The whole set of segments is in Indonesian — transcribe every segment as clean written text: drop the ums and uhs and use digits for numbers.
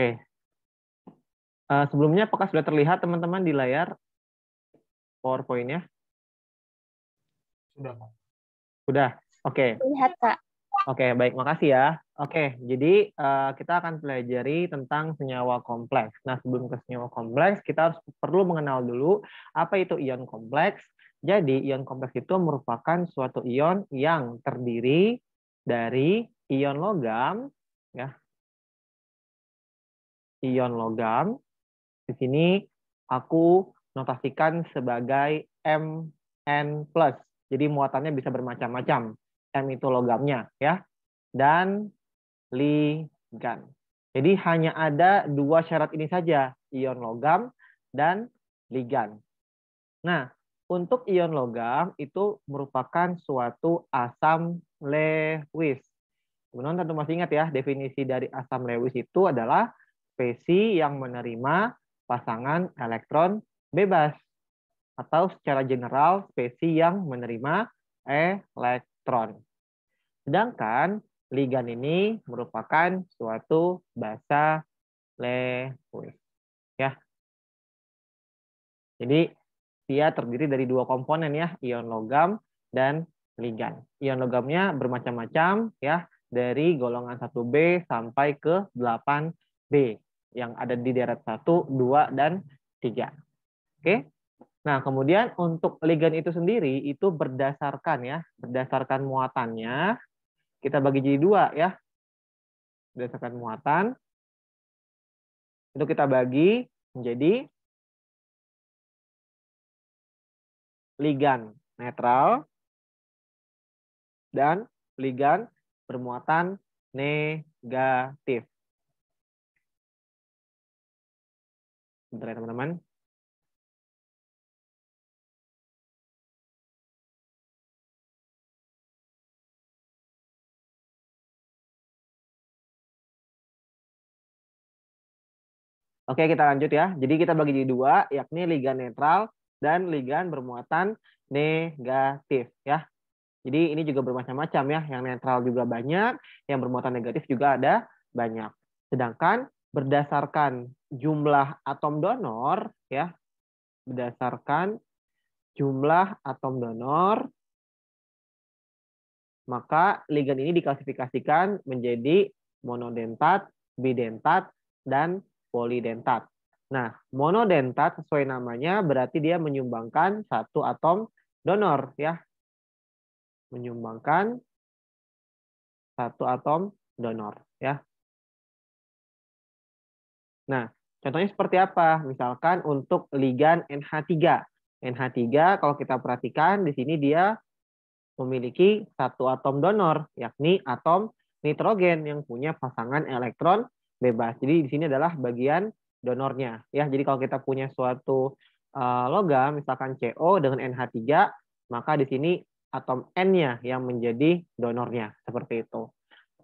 Oke. Sebelumnya apakah sudah terlihat teman-teman di layar PowerPoint-nya? Sudah, Pak. Sudah. Oke. Lihat, Kak. Oke, baik, makasih ya. Oke, jadi kita akan pelajari tentang senyawa kompleks. Nah, sebelum ke senyawa kompleks, kita perlu mengenal dulu apa itu ion kompleks. Jadi, ion kompleks itu merupakan suatu ion yang terdiri dari ion logam, ya. Ion logam. Di sini aku notasikan sebagai Mn+. Jadi muatannya bisa bermacam-macam. M itu logamnya, ya. Dan ligan. Jadi hanya ada dua syarat ini saja, ion logam dan ligan. Nah, untuk ion logam itu merupakan suatu asam Lewis. Teman-teman tentu masih ingat ya, definisi dari asam Lewis itu adalah spesi yang menerima pasangan elektron bebas. Atau secara general, spesi yang menerima elektron. Sedangkan ligan ini merupakan suatu basa Lewis. Ya. Jadi dia terdiri dari dua komponen ya, ion logam dan ligan. Ion logamnya bermacam-macam ya, dari golongan 1B sampai ke 8B yang ada di deret 1, 2, dan 3. Oke. Nah, kemudian untuk ligan itu sendiri itu berdasarkan muatannya. Kita bagi jadi dua ya. Berdasarkan muatan itu kita bagi menjadi ligan netral dan ligan bermuatan negatif. Bentar ya teman-teman. Oke, kita lanjut ya. Jadi kita bagi jadi dua, yakni ligan netral dan ligan bermuatan negatif ya. Jadi ini juga bermacam-macam ya. Yang netral juga banyak, yang bermuatan negatif juga ada banyak. Sedangkan berdasarkan jumlah atom donor ya, berdasarkan jumlah atom donor, maka ligan ini diklasifikasikan menjadi monodentat, bidentat, dan polidentat. Nah, monodentat sesuai namanya berarti dia menyumbangkan satu atom donor ya. Menyumbangkan satu atom donor ya. Nah, contohnya seperti apa? Misalkan untuk ligan NH3. NH3 kalau kita perhatikan di sini dia memiliki satu atom donor, yakni atom nitrogen yang punya pasangan elektron bebas. Jadi di sini adalah bagian donornya. Ya, jadi kalau kita punya suatu logam, misalkan CO dengan NH3, maka di sini atom N-nya yang menjadi donornya. Seperti itu.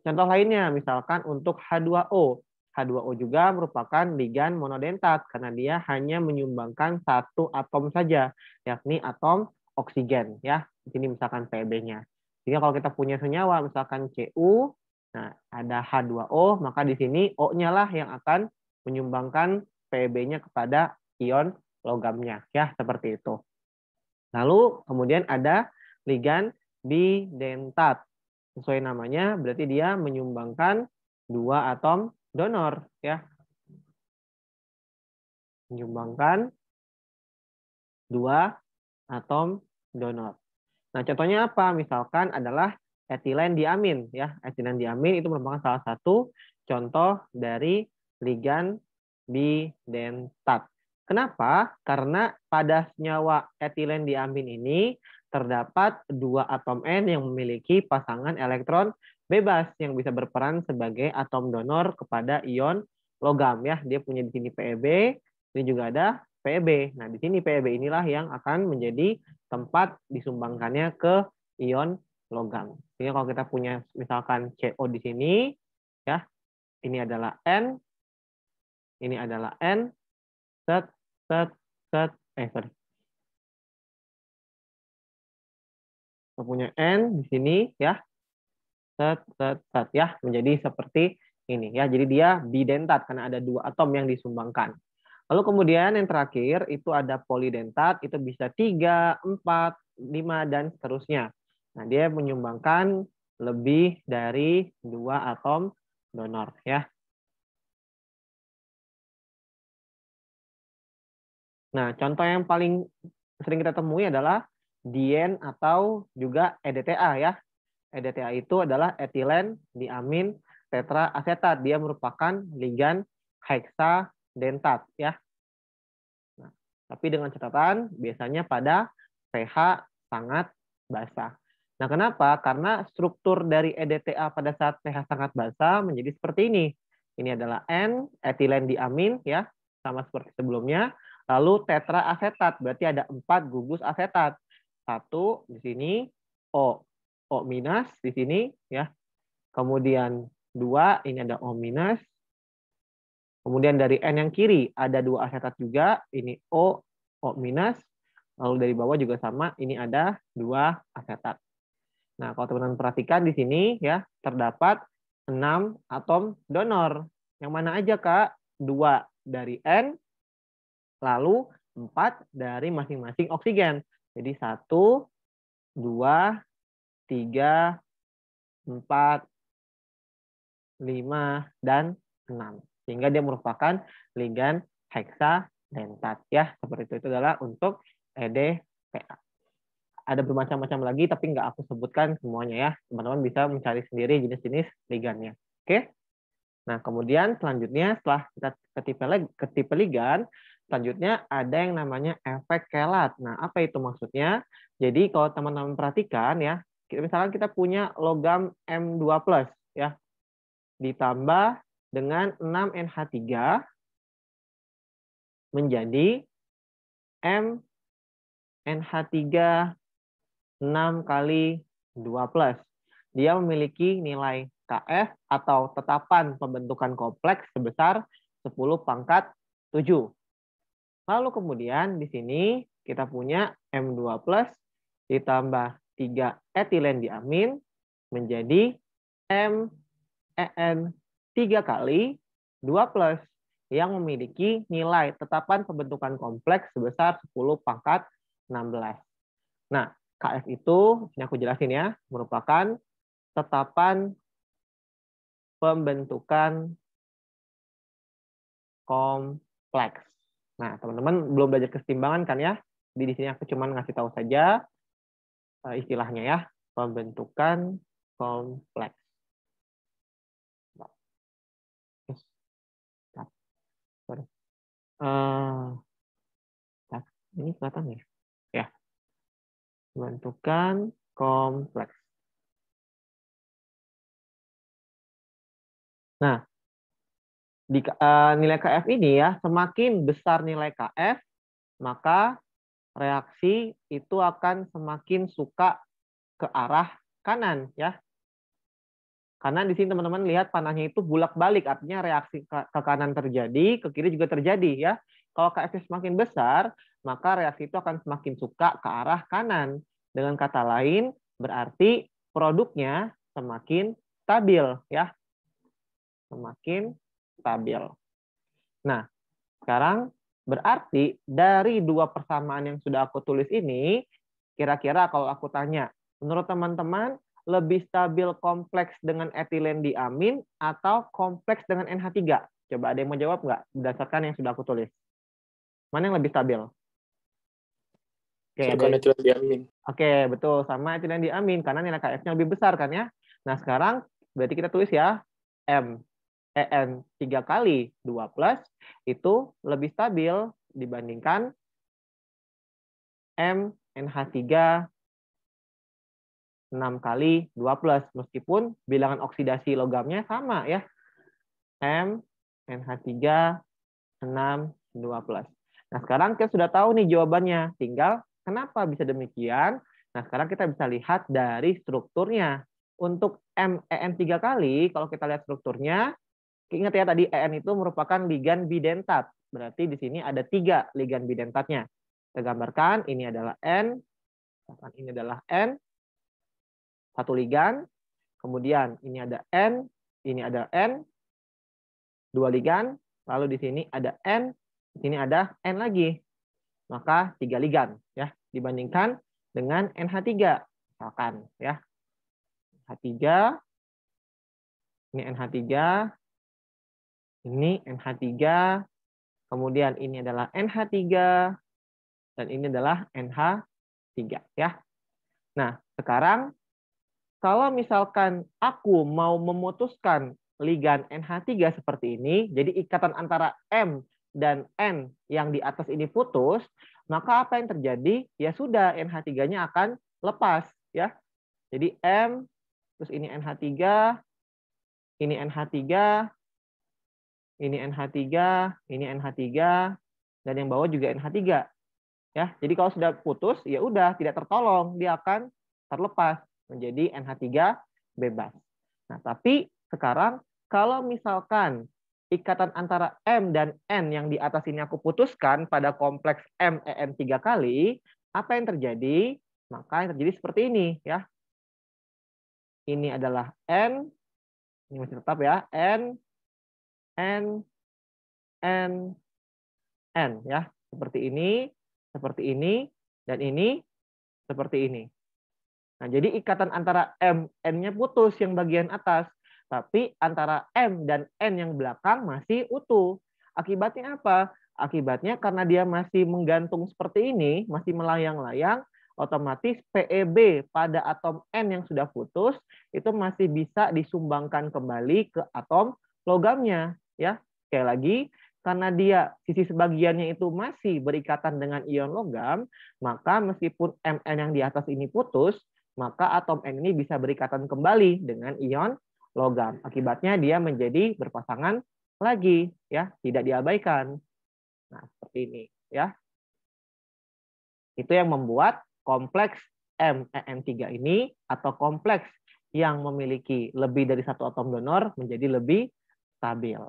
Contoh lainnya, misalkan untuk H2O. H2O juga merupakan ligan monodentat karena dia hanya menyumbangkan satu atom saja, yakni atom oksigen. Ya, di sini misalkan PB-nya. Sehingga kalau kita punya senyawa, misalkan Cu, nah ada H2O, maka di sini O-nya lah yang akan menyumbangkan PB-nya kepada ion logamnya. Ya, seperti itu. Lalu kemudian ada ligan bidentat. Sesuai namanya, berarti dia menyumbangkan dua atom donor. Ya. Menyumbangkan dua atom donor. Nah, contohnya apa? Misalkan adalah etilen diamin. Ya. Etilen diamin itu merupakan salah satu contoh dari ligan bidentat. Kenapa? Karena pada senyawa etilen diamin ini terdapat dua atom N yang memiliki pasangan elektron bebas yang bisa berperan sebagai atom donor kepada ion logam ya. Dia punya di sini PeB, ini juga ada PeB. Nah, di sini PeB inilah yang akan menjadi tempat disumbangkannya ke ion logam. Jadi kalau kita punya misalkan CO di sini ya, ini adalah N, ini adalah N, set, sorry. Kita punya N di sini ya. Set ya, menjadi seperti ini ya. Jadi dia bidentat karena ada 2 atom yang disumbangkan. Lalu kemudian yang terakhir itu ada polidentat, itu bisa 3, 4, 5 dan seterusnya. Nah, dia menyumbangkan lebih dari 2 atom donor ya. Nah, contoh yang paling sering kita temui adalah dien atau juga EDTA ya. EDTA itu adalah etilen diamin tetraasetat. Dia merupakan ligan heksadentat ya. Nah, tapi dengan catatan biasanya pada pH sangat basah. Nah, kenapa? Karena struktur dari EDTA pada saat pH sangat basah menjadi seperti ini. Ini adalah N, etilen diamin ya, sama seperti sebelumnya. Lalu tetraasetat, berarti ada 4 gugus asetat. 1 di sini, O minus di sini ya. Kemudian 2 ini ada O minus. Kemudian dari N yang kiri ada 2 asetat juga, ini O minus. Lalu dari bawah juga sama, ini ada 2 asetat. Nah, kalau teman-teman perhatikan di sini ya, terdapat 6 atom donor. Yang mana aja, Kak? 2 dari N, lalu 4 dari masing-masing oksigen. Jadi 1, 2, 3, 4, 5, dan 6. Sehingga dia merupakan ligan heksadentat ya. Seperti itu adalah untuk EDTA. Ada bermacam-macam lagi tapi nggak aku sebutkan semuanya ya. Teman-teman bisa mencari sendiri jenis-jenis ligannya. Oke. Nah, kemudian selanjutnya setelah kita ke tipe ligan, selanjutnya ada yang namanya efek kelat. Nah, apa itu maksudnya? Jadi kalau teman-teman perhatikan ya, misalkan kita punya logam M2+ ya, ditambah dengan 6NH3 menjadi MNH3 6 kali 2+. Dia memiliki nilai KF atau tetapan pembentukan kompleks sebesar 10 pangkat 7. Lalu kemudian di sini kita punya M2+ ditambah 3 etilen diamin menjadi MEN 3 kali 2+ yang memiliki nilai tetapan pembentukan kompleks sebesar 10 pangkat 16. Nah, KF itu, ini aku jelasin ya, merupakan tetapan pembentukan kompleks. Nah, teman-teman belum belajar kesetimbangan kan ya? Di sini aku cuma ngasih tahu saja istilahnya ya, pembentukan kompleks. Ini kelihatan ya? Ya, pembentukan kompleks. Nah, di nilai KF ini ya, semakin besar nilai KF, maka reaksi itu akan semakin suka ke arah kanan ya. Karena di sini teman-teman lihat panahnya itu bulak-balik, artinya reaksi ke kanan terjadi, ke kiri juga terjadi ya. Kalau KF semakin besar, maka reaksi itu akan semakin suka ke arah kanan. Dengan kata lain, berarti produknya semakin stabil ya. Semakin stabil. Nah, sekarang berarti dari 2 persamaan yang sudah aku tulis ini, kira-kira kalau aku tanya, menurut teman-teman lebih stabil kompleks dengan etilen diamin atau kompleks dengan NH3? Coba ada yang mau jawab nggak berdasarkan yang sudah aku tulis? Mana yang lebih stabil? Oke, etilen diamin. Oke, betul. Sama etilen diamin karena nilai KF-nya lebih besar kan ya. Nah, sekarang berarti kita tulis ya, MEN 3 kali 2+ itu lebih stabil dibandingkan MNH3 6 kali 2+, meskipun bilangan oksidasi logamnya sama ya. MNH3 6 2+. Nah, sekarang kita sudah tahu nih jawabannya. Tinggal kenapa bisa demikian? Nah, sekarang kita bisa lihat dari strukturnya. Untuk MEN 3 kali, kalau kita lihat strukturnya, ingat ya tadi EN itu merupakan ligan bidentat. Berarti di sini ada 3 ligan bidentatnya. Kita gambarkan, ini adalah N, ini adalah N, satu ligan, kemudian ini ada N, ini ada N, 2 ligan, lalu di sini ada N, di sini ada N lagi. Maka 3 ligan ya, dibandingkan dengan NH3. Misalkan ya. H3, ini NH3, ini NH3, kemudian ini adalah NH3, dan ini adalah NH3 ya. Nah, sekarang kalau misalkan aku mau memutuskan ligan NH3 seperti ini, jadi ikatan antara M dan N yang di atas ini putus, maka apa yang terjadi? Ya sudah, NH3-nya akan lepas ya. Jadi M, terus ini NH3, ini NH3, ini NH3, ini NH3, dan yang bawah juga NH3. Ya, jadi kalau sudah putus, ya udah tidak tertolong, dia akan terlepas menjadi NH3 bebas. Nah, tapi sekarang kalau misalkan ikatan antara M dan N yang di atas ini aku putuskan pada kompleks MEN 3 kali, apa yang terjadi? Maka yang terjadi seperti ini ya. Ini adalah N, ini masih tetap ya, N, N, N, N ya. Seperti ini, dan ini seperti ini. Nah, jadi ikatan antara M, N-nya putus yang bagian atas. Tapi antara M dan N yang belakang masih utuh. Akibatnya apa? Akibatnya karena dia masih menggantung seperti ini, masih melayang-layang, otomatis PeB pada atom N yang sudah putus, itu masih bisa disumbangkan kembali ke atom logamnya. Ya, sekali lagi, karena dia sisi sebagiannya itu masih berikatan dengan ion logam, maka meskipun Mn yang di atas ini putus, maka atom N ini bisa berikatan kembali dengan ion logam. Akibatnya dia menjadi berpasangan lagi, ya, tidak diabaikan. Nah, seperti ini, ya. Itu yang membuat kompleks MEN3 ini atau kompleks yang memiliki lebih dari satu atom donor menjadi lebih stabil.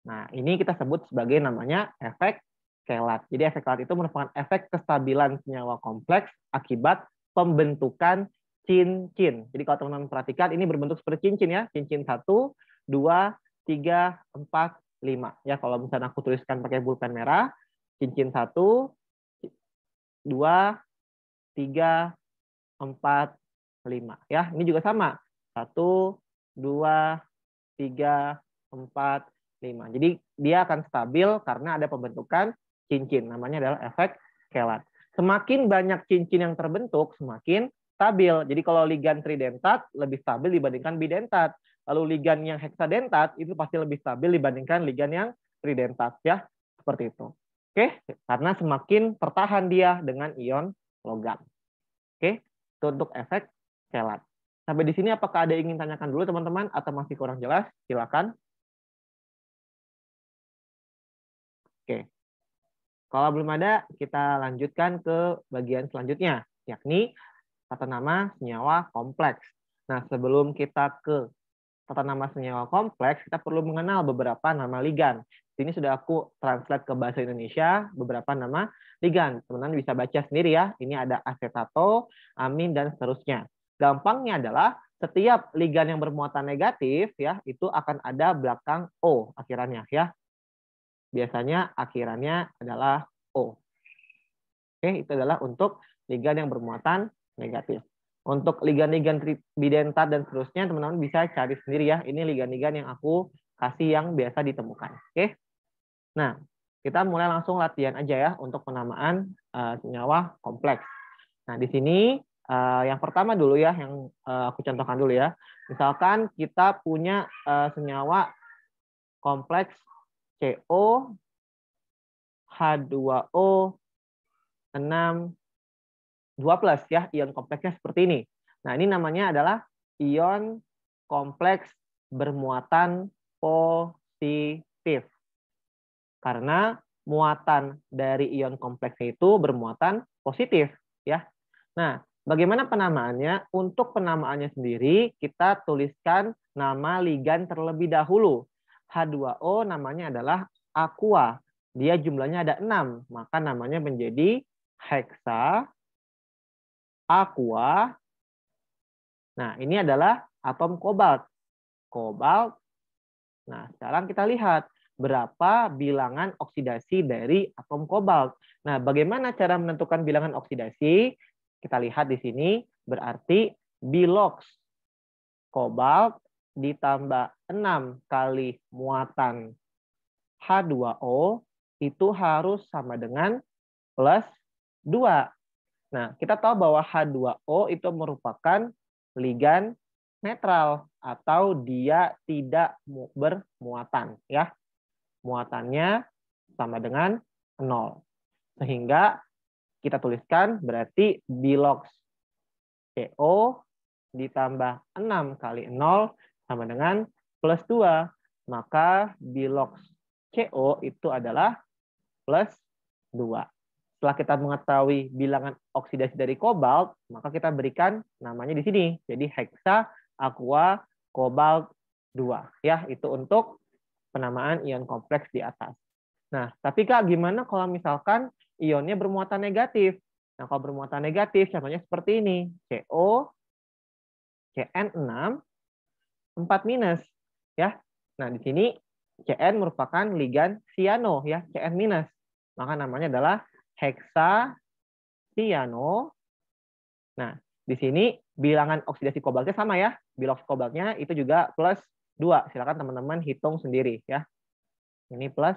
Nah, ini kita sebut sebagai namanya efek kelat. Jadi efek kelat itu merupakan efek kestabilan senyawa kompleks akibat pembentukan cincin. Jadi kalau teman-teman perhatikan, ini berbentuk seperti cincin ya. Cincin 1, 2, 3, 4, 5. Ya, kalau misalnya aku tuliskan pakai pulpen merah, cincin 1, 2, 3, 4, 5. Ya, ini juga sama. 1, 2, 3, 4, 5. Jadi dia akan stabil karena ada pembentukan cincin. Namanya adalah efek kelat. Semakin banyak cincin yang terbentuk, semakin stabil. Jadi kalau ligan tridentat lebih stabil dibandingkan bidentat. Lalu ligan yang heksadentat itu pasti lebih stabil dibandingkan ligan yang tridentat ya. Seperti itu. Oke, karena semakin tertahan dia dengan ion logam. Oke, itu untuk efek kelat. Sampai di sini apakah ada yang ingin tanyakan dulu teman-teman atau masih kurang jelas? Silakan. Oke. Kalau belum ada, kita lanjutkan ke bagian selanjutnya, yakni tata nama senyawa kompleks. Nah, sebelum kita ke tata nama senyawa kompleks, kita perlu mengenal beberapa nama ligan. Ini sudah aku translate ke bahasa Indonesia, beberapa nama ligan. Teman-teman bisa baca sendiri ya. Ini ada asetato, amin, dan seterusnya. Gampangnya adalah setiap ligan yang bermuatan negatif ya itu akan ada belakang O akhirannya ya. Biasanya akhirannya adalah O. Oke, itu adalah untuk ligan yang bermuatan negatif. Untuk ligan-ligan bidentat dan seterusnya teman-teman bisa cari sendiri ya. Ini ligan-ligan yang aku kasih yang biasa ditemukan. Oke. Nah, kita mulai langsung latihan aja ya untuk penamaan senyawa kompleks. Nah, di sini yang pertama dulu ya, yang aku contohkan dulu ya. Misalkan kita punya senyawa kompleks CO, H2O, 6, 2+ ya, ion kompleksnya seperti ini. Nah, ini namanya adalah ion kompleks bermuatan positif. Karena muatan dari ion kompleks itu bermuatan positif ya. Nah, bagaimana penamaannya? Untuk penamaannya sendiri kita tuliskan nama ligan terlebih dahulu. H2O namanya adalah aqua. Dia jumlahnya ada 6, maka namanya menjadi heksa aqua. Nah, ini adalah atom kobalt. Kobalt Nah, sekarang kita lihat berapa bilangan oksidasi dari atom kobalt. Nah, bagaimana cara menentukan bilangan oksidasi? Kita lihat di sini, berarti bilox kobalt ditambah 6 kali muatan H2O itu harus sama dengan plus 2. Nah, kita tahu bahwa H2O itu merupakan ligan netral atau dia tidak bermuatan, ya. Muatannya sama dengan 0. Sehingga kita tuliskan berarti bilox CO ditambah 6 kali 0 sama dengan plus 2. Maka bilox CO itu adalah plus 2. Setelah kita mengetahui bilangan oksidasi dari kobalt, maka kita berikan namanya di sini. Jadi heksa aqua kobalt 2. Ya, itu untuk penamaan ion kompleks di atas. Nah, tapi Kak, gimana kalau misalkan ionnya bermuatan negatif? Nah, kalau bermuatan negatif, contohnya seperti ini. CO, Cn6, 4 minus. Ya. Nah, di sini Cn merupakan ligan siano, ya, Cn minus. Maka namanya adalah heksa-siano. Nah, di sini bilangan oksidasi kobaltnya sama ya. Bilox kobaltnya itu juga plus 2. Silakan teman-teman hitung sendiri ya. Ini plus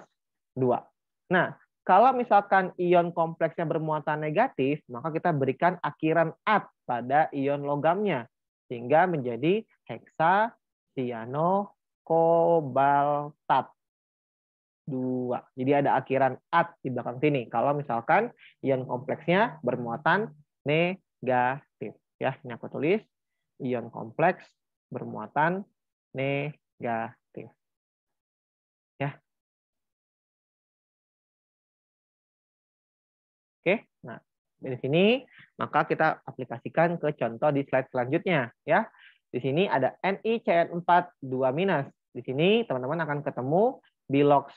2. Nah, kalau misalkan ion kompleksnya bermuatan negatif, maka kita berikan akhiran at pada ion logamnya. Sehingga menjadi heksa-siano-kobaltat 2. Jadi ada akhiran at di belakang sini. Kalau misalkan ion kompleksnya bermuatan negatif. Ya, ini aku tulis ion kompleks bermuatan negatif. Ya. Oke, nah dari sini maka kita aplikasikan ke contoh di slide selanjutnya. Ya, di sini ada NiCN4 2-. Di sini teman-teman akan ketemu bilox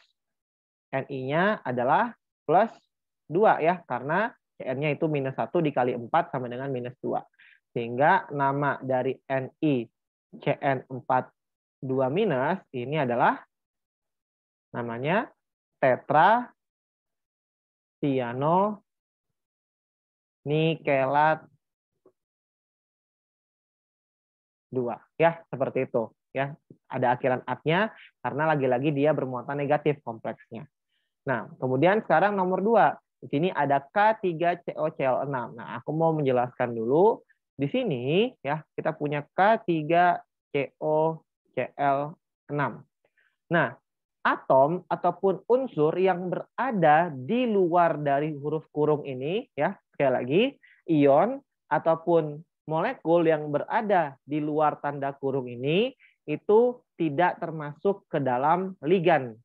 Ni-nya adalah plus 2 ya, karena Cn-nya itu minus 1 dikali 4 sama dengan minus 2. Sehingga nama dari NiCN4 2- ini adalah namanya tetra siano nikelat 2 ya, seperti itu ya. Ada akhiran at-nya karena lagi-lagi dia bermuatan negatif kompleksnya. Nah, kemudian sekarang nomor 2. Di sini ada K3COCl6. Nah, aku mau menjelaskan dulu. Di sini ya, kita punya K3COCl6. Nah, atom ataupun unsur yang berada di luar dari huruf kurung ini ya, sekali lagi, ion ataupun molekul yang berada di luar tanda kurung ini itu tidak termasuk ke dalam ligan.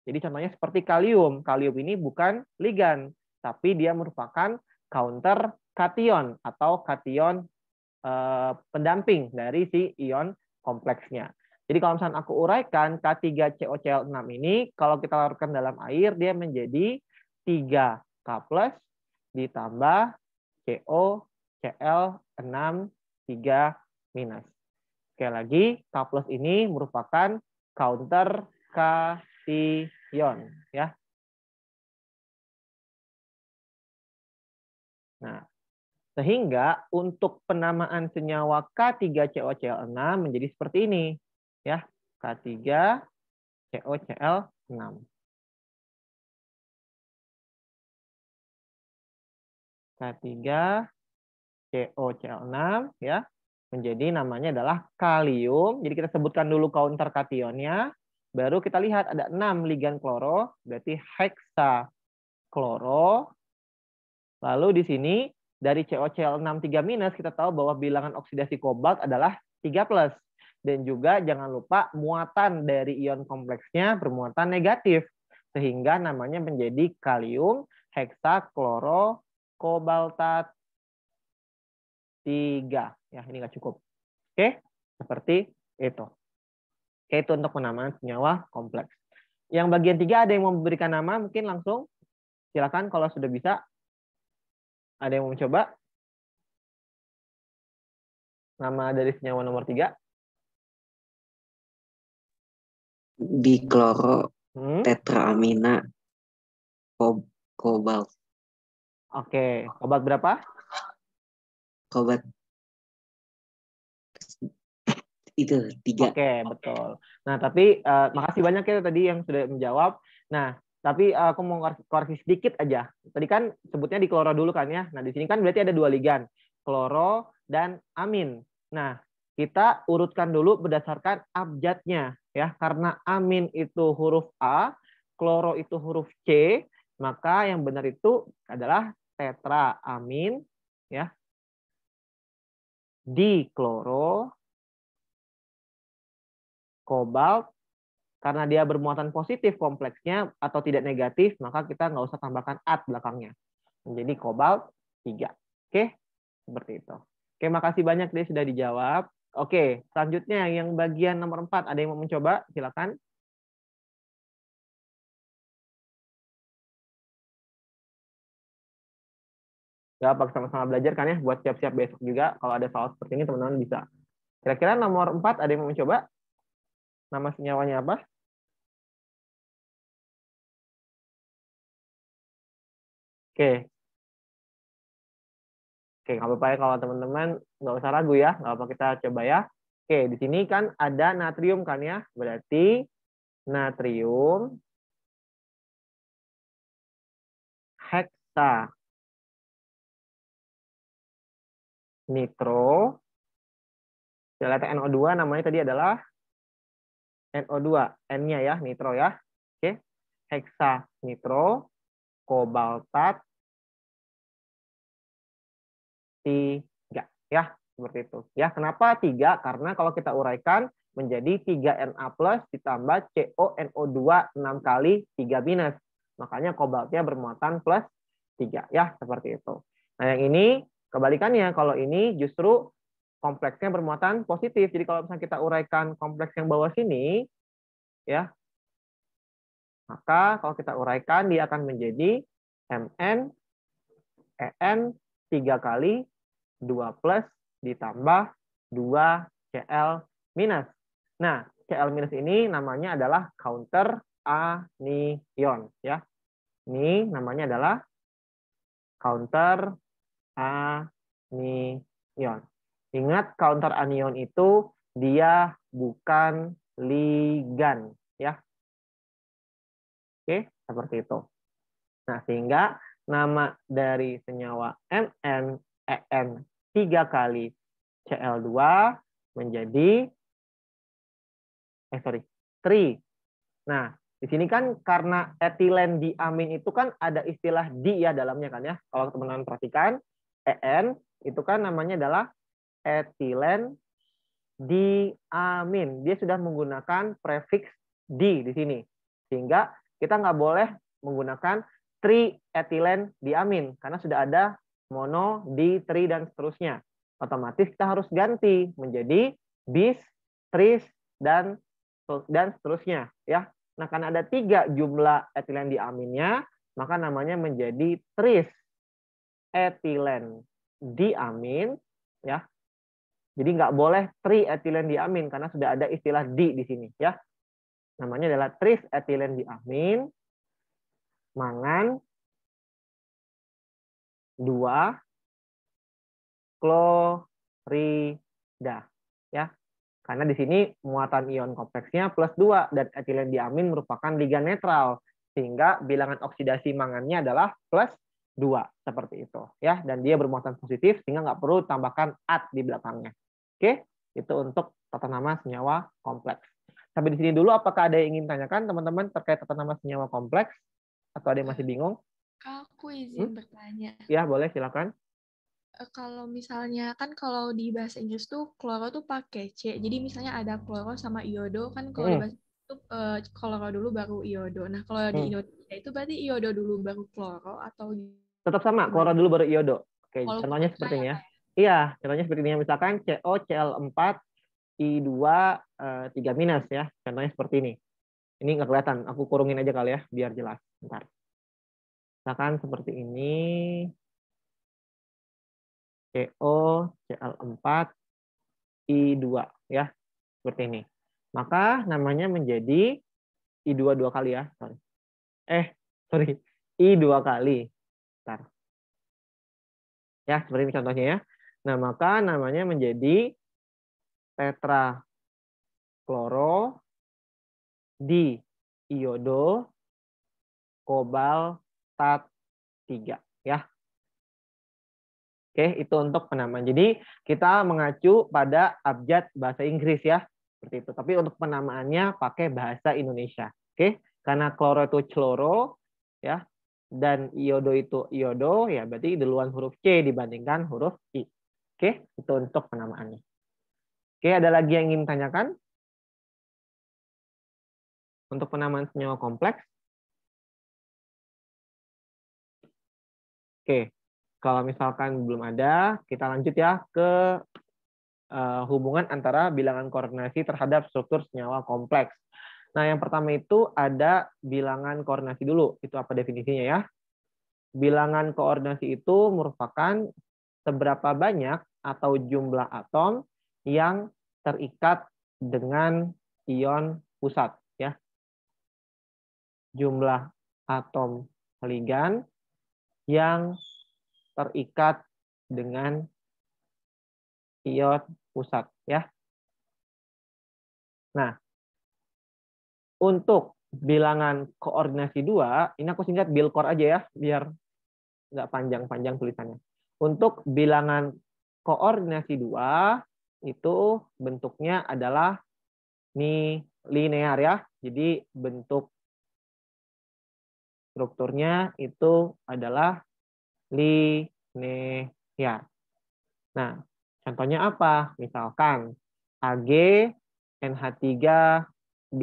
Jadi contohnya seperti kalium. Kalium ini bukan ligan, tapi dia merupakan counter kation atau kation pendamping dari si ion kompleksnya. Jadi kalau misalnya aku uraikan K3COCl6 ini, kalau kita larutkan dalam air, dia menjadi 3K+ ditambah COCl6 3-. Sekali lagi, K+ ini merupakan counter cation ya. Nah, sehingga untuk penamaan senyawa K3COCl6 menjadi seperti ini ya. K3COCl6. K3COCl6 ya. Menjadi namanya adalah kalium. Jadi kita sebutkan dulu counter kationnya. Baru kita lihat ada 6 ligan kloro, berarti heksa kloro. Lalu di sini dari COCl6 3- kita tahu bahwa bilangan oksidasi kobalt adalah 3+. Dan juga jangan lupa muatan dari ion kompleksnya bermuatan negatif. Sehingga namanya menjadi kalium heksaklorokobaltat 3. Ya, ini nggak cukup. Oke, seperti itu. Oke, itu untuk penamaan senyawa kompleks. Yang bagian 3 ada yang mau memberikan nama, mungkin langsung. Silakan kalau sudah bisa. Ada yang mau mencoba? Nama dari senyawa nomor 3? Dikloro Hmm? tetraamina kobalt. Oke, kobalt berapa? Kobalt itu 3. Oke, betul. Nah, tapi makasih banyak ya tadi yang sudah menjawab. Nah, tapi aku mau koreksi sedikit aja. Tadi kan sebutnya di kloro dulu kan ya. Nah, di sini kan berarti ada 2 ligan, kloro dan amin. Nah, kita urutkan dulu berdasarkan abjadnya ya. Karena amin itu huruf A, kloro itu huruf C, maka yang benar itu adalah tetraamin ya. Dikloro kobalt. Karena dia bermuatan positif kompleksnya atau tidak negatif, maka kita nggak usah tambahkan at belakangnya. Menjadi kobalt 3. Oke, seperti itu. Oke, makasih banyak deh sudah dijawab. Oke, selanjutnya yang bagian nomor 4. Ada yang mau mencoba? Silakan. Ya, sama-sama belajar kan ya, buat siap-siap besok juga. Kalau ada soal seperti ini, teman-teman bisa. Kira-kira nomor 4 ada yang mau mencoba? Nama senyawanya apa? Oke, oke, nggak apa-apa ya kalau teman-teman nggak usah ragu ya, nggak apa kita coba ya. Oke, di sini kan ada natrium kan ya, berarti natrium heksa nitro, delta NO2 namanya tadi adalah NO2, N-nya ya, nitro ya. Oke, heksa nitro, kobaltat 3 ya, seperti itu. Ya, kenapa 3? Karena kalau kita uraikan menjadi 3Na plus ditambah CONO2 6 kali 3 minus. Makanya kobaltnya bermuatan plus 3 ya, seperti itu. Nah, yang ini kebalikannya, kalau ini justru kompleksnya bermuatan positif. Jadi kalau misalnya kita uraikan kompleks yang bawah sini ya, maka kalau kita uraikan dia akan menjadi Mn En 3 kali 2 plus ditambah 2 Cl minus. Nah, Cl minus ini namanya adalah counter anion ya. Ini namanya adalah counter anion. Ingat, counter anion itu dia bukan ligan ya. Oke, seperti itu. Nah, sehingga nama dari senyawa MnEn 3 kali Cl2 menjadi tri. Nah, di sini kan karena etilen diamin itu kan ada istilah di ya dalamnya kan ya. Kalau teman-teman perhatikan, En itu kan namanya adalah etilen diamin. Dia sudah menggunakan prefiks di sini. Sehingga kita nggak boleh menggunakan trietilen diamin karena sudah ada mono, di, tri, dan seterusnya. Otomatis kita harus ganti menjadi bis, tris, dan seterusnya ya. Nah, karena ada 3 jumlah etilen diaminnya, maka namanya menjadi tris etilen diamin ya. Jadi nggak boleh trietilen diamin karena sudah ada istilah di sini ya. Namanya adalah tris etilen diamin mangan 2 klorida ya. Karena di sini muatan ion kompleksnya plus 2 dan etilen diamin merupakan ligan netral sehingga bilangan oksidasi mangannya adalah plus 2 seperti itu ya, dan dia bermuatan positif sehingga nggak perlu tambahkan at di belakangnya. Oke, itu untuk tata nama senyawa kompleks. Sampai di sini dulu, apakah ada yang ingin tanyakan teman-teman terkait tata nama senyawa kompleks atau ada yang masih bingung? Aku izin bertanya. Ya, boleh silakan. Kalau misalnya kan kalau di bahasa Inggris tuh kloro tuh pakai C. Jadi misalnya ada kloro sama iodo kan kalau di bahasa Inggris tuh kloro dulu baru iodo. Nah, kalau di Indonesia itu berarti iodo dulu baru kloro atau tetap sama, gimana? kloro dulu baru iodo. Oke, Walaupun contohnya seperti ini ya. kayak Iya, contohnya seperti ini. Misalkan COCl4 I2 3 minus ya. Contohnya seperti ini. Ini nggak kelihatan, aku kurungin aja kali ya biar jelas. Bentar. Misalkan seperti ini. COCl4 I2 ya. Seperti ini. Maka namanya menjadi I2 dua kali ya. Sorry. I dua kali. Bentar. Ya, seperti ini contohnya ya. Nah, maka namanya menjadi tetrakloro di iodo kobaltat 3 ya. Oke, itu untuk penamaan. Jadi kita mengacu pada abjad bahasa Inggris ya, seperti itu. Tapi untuk penamaannya pakai bahasa Indonesia. Oke, karena kloro itu cloro ya, dan iodo itu iodo ya, berarti duluan huruf C dibandingkan huruf I. Oke, itu untuk penamaannya. Oke, ada lagi yang ingin tanyakan? Untuk penamaan senyawa kompleks. Oke, kalau misalkan belum ada, kita lanjut ya ke hubungan antara bilangan koordinasi terhadap struktur senyawa kompleks. Nah, yang pertama itu ada bilangan koordinasi dulu. Itu apa definisinya ya? Bilangan koordinasi itu merupakan seberapa banyak atau jumlah atom yang terikat dengan ion pusat ya. Jumlah atom ligan yang terikat dengan ion pusat ya. Nah, untuk bilangan koordinasi 2, ini aku singkat bilkor aja ya, biar nggak panjang-panjang tulisannya. Untuk bilangan koordinasi 2, itu bentuknya adalah linear ya. Jadi bentuk strukturnya itu adalah linear. Nah, contohnya apa? Misalkan Ag NH3 2+.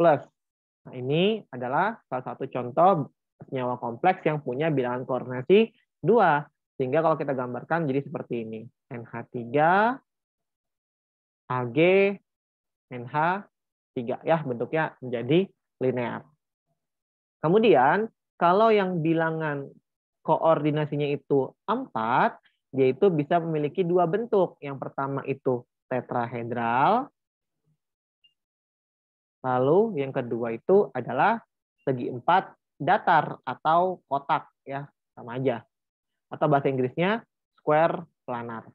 Nah, ini adalah salah satu contoh senyawa kompleks yang punya bilangan koordinasi 2. Sehingga kalau kita gambarkan jadi seperti ini. NH3, Ag, NH3. Ya, bentuknya menjadi linear. Kemudian, kalau yang bilangan koordinasinya itu 4, yaitu bisa memiliki 2 bentuk. Yang pertama itu tetrahedral. Lalu yang kedua itu adalah segi 4 datar atau kotak ya, sama aja. Atau bahasa Inggrisnya square planar.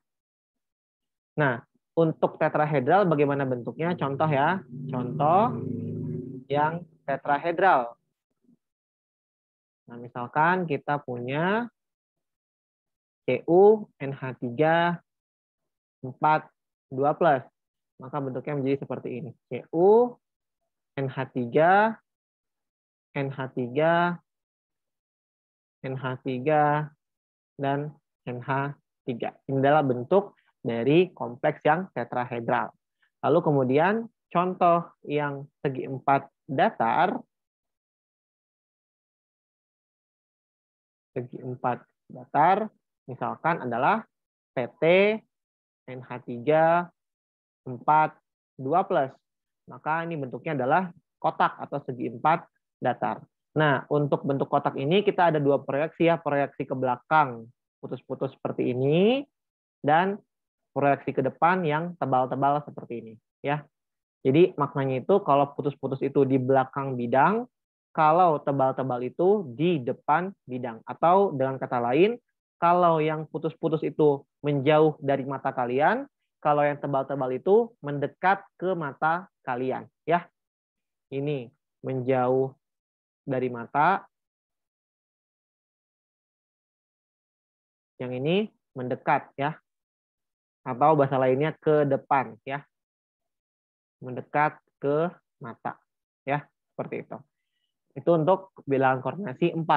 Nah, untuk tetrahedral bagaimana bentuknya? Contoh ya. Contoh yang tetrahedral. Nah, misalkan kita punya Cu NH3 4 2+. Maka bentuknya menjadi seperti ini. Cu NH3 NH3 NH3 dan NH3. Ini adalah bentuk dari kompleks yang tetrahedral. Lalu kemudian contoh yang segi 4 datar. Segi 4 datar misalkan adalah PT NH3 4 2+. Maka ini bentuknya adalah kotak atau segi 4 datar. Nah, untuk bentuk kotak ini kita ada 2 proyeksi ya, proyeksi ke belakang putus-putus seperti ini dan proyeksi ke depan yang tebal-tebal seperti ini ya. Jadi maknanya itu kalau putus-putus itu di belakang bidang, kalau tebal-tebal itu di depan bidang. Atau dengan kata lain, kalau yang putus-putus itu menjauh dari mata kalian, kalau yang tebal-tebal itu mendekat ke mata kalian ya. Ini menjauh dari mata, yang ini mendekat ya, atau bahasa lainnya ke depan ya, mendekat ke mata ya, seperti itu untuk bilangan koordinasi 4.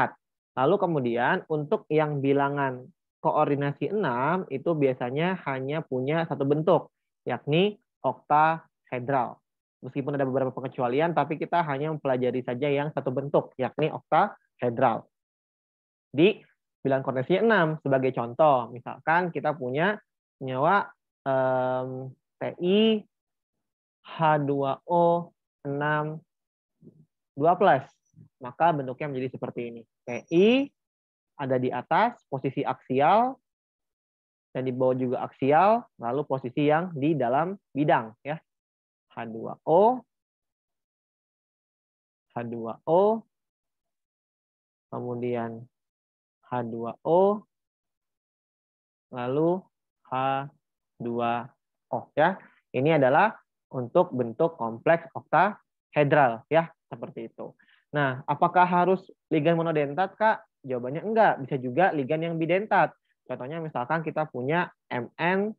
Lalu kemudian untuk yang bilangan koordinasi 6 itu biasanya hanya punya satu bentuk, yakni oktahedral. Meskipun ada beberapa pengecualian, tapi kita hanya mempelajari saja yang satu bentuk, yakni oktahedral. Di bilangan koordinasi 6 sebagai contoh, misalkan kita punya senyawa Ti H2O 6 2+. Maka bentuknya menjadi seperti ini. Ti ada di atas posisi aksial dan di bawah juga aksial, lalu posisi yang di dalam bidang ya. H2O H2O, kemudian H2O, lalu H2O ya. Ini adalah untuk bentuk kompleks oktahedral ya, seperti itu. Nah, apakah harus ligan monodentat, Kak? Jawabannya enggak, bisa juga ligan yang bidentat. Contohnya misalkan kita punya Mn,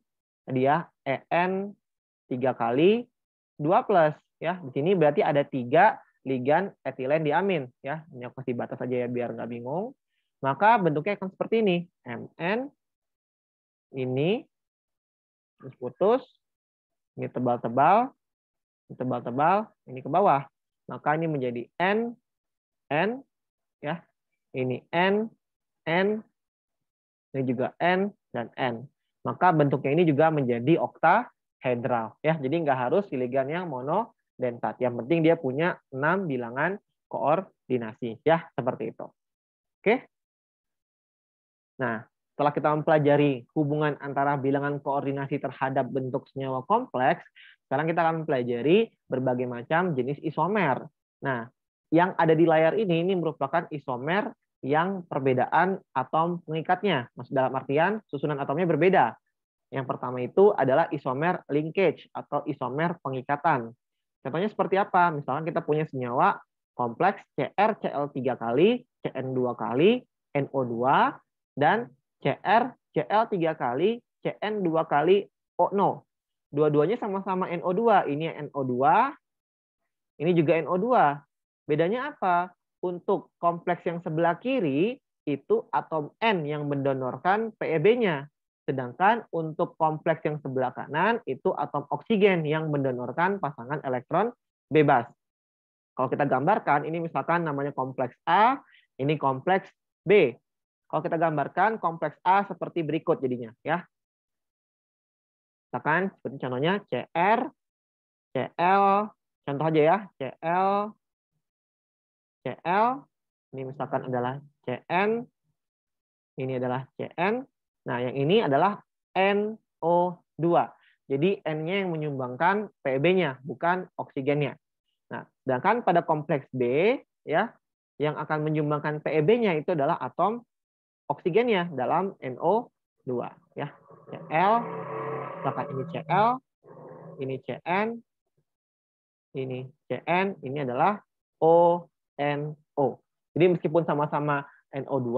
dia En 3 kali 2 plus ya. Di sini berarti ada 3 ligan etilen diamin ya. Ini aku kasih batas aja ya biar nggak bingung. Maka bentuknya akan seperti ini. Mn ini terus putus, ini tebal-tebal, ini tebal-tebal, ini ke bawah. Maka ini menjadi N ya. Ini N, ini juga N dan N. Maka bentuknya ini juga menjadi oktahedral ya. Jadi nggak harus ligan yang monodentat. Yang penting dia punya 6 bilangan koordinasi ya, seperti itu. Oke. Nah, setelah kita mempelajari hubungan antara bilangan koordinasi terhadap bentuk senyawa kompleks, sekarang kita akan mempelajari berbagai macam jenis isomer. Nah, yang ada di layar ini merupakan isomer yang perbedaan atom pengikatnya. Maksud dalam artian susunan atomnya berbeda. Yang pertama itu adalah isomer linkage atau isomer pengikatan. Contohnya seperti apa? Misalnya kita punya senyawa kompleks CrCl3 kali, Cn2 kali, NO2, dan CrCl3 kali, Cn2 kali ONO. Dua-duanya sama-sama NO2. Ini NO2, ini juga NO2. Bedanya apa? Untuk kompleks yang sebelah kiri, itu atom N yang mendonorkan PeB-nya. Sedangkan untuk kompleks yang sebelah kanan, itu atom oksigen yang mendonorkan pasangan elektron bebas. Kalau kita gambarkan, ini misalkan namanya kompleks A, ini kompleks B. Kalau kita gambarkan kompleks A seperti berikut jadinya, ya. Misalkan seperti contohnya Cr, Cl, contoh aja ya, Cl, ini misalkan adalah Cn, ini adalah Cn. Nah, yang ini adalah NO2. Jadi N-nya yang menyumbangkan PeB-nya, bukan oksigennya. Nah, sedangkan pada kompleks B, ya, yang akan menyumbangkan PeB-nya itu adalah atom oksigennya dalam NO2. Ya, Cl, misalkan ini Cl, ini Cn, ini adalah ONO. Jadi meskipun sama-sama NO2,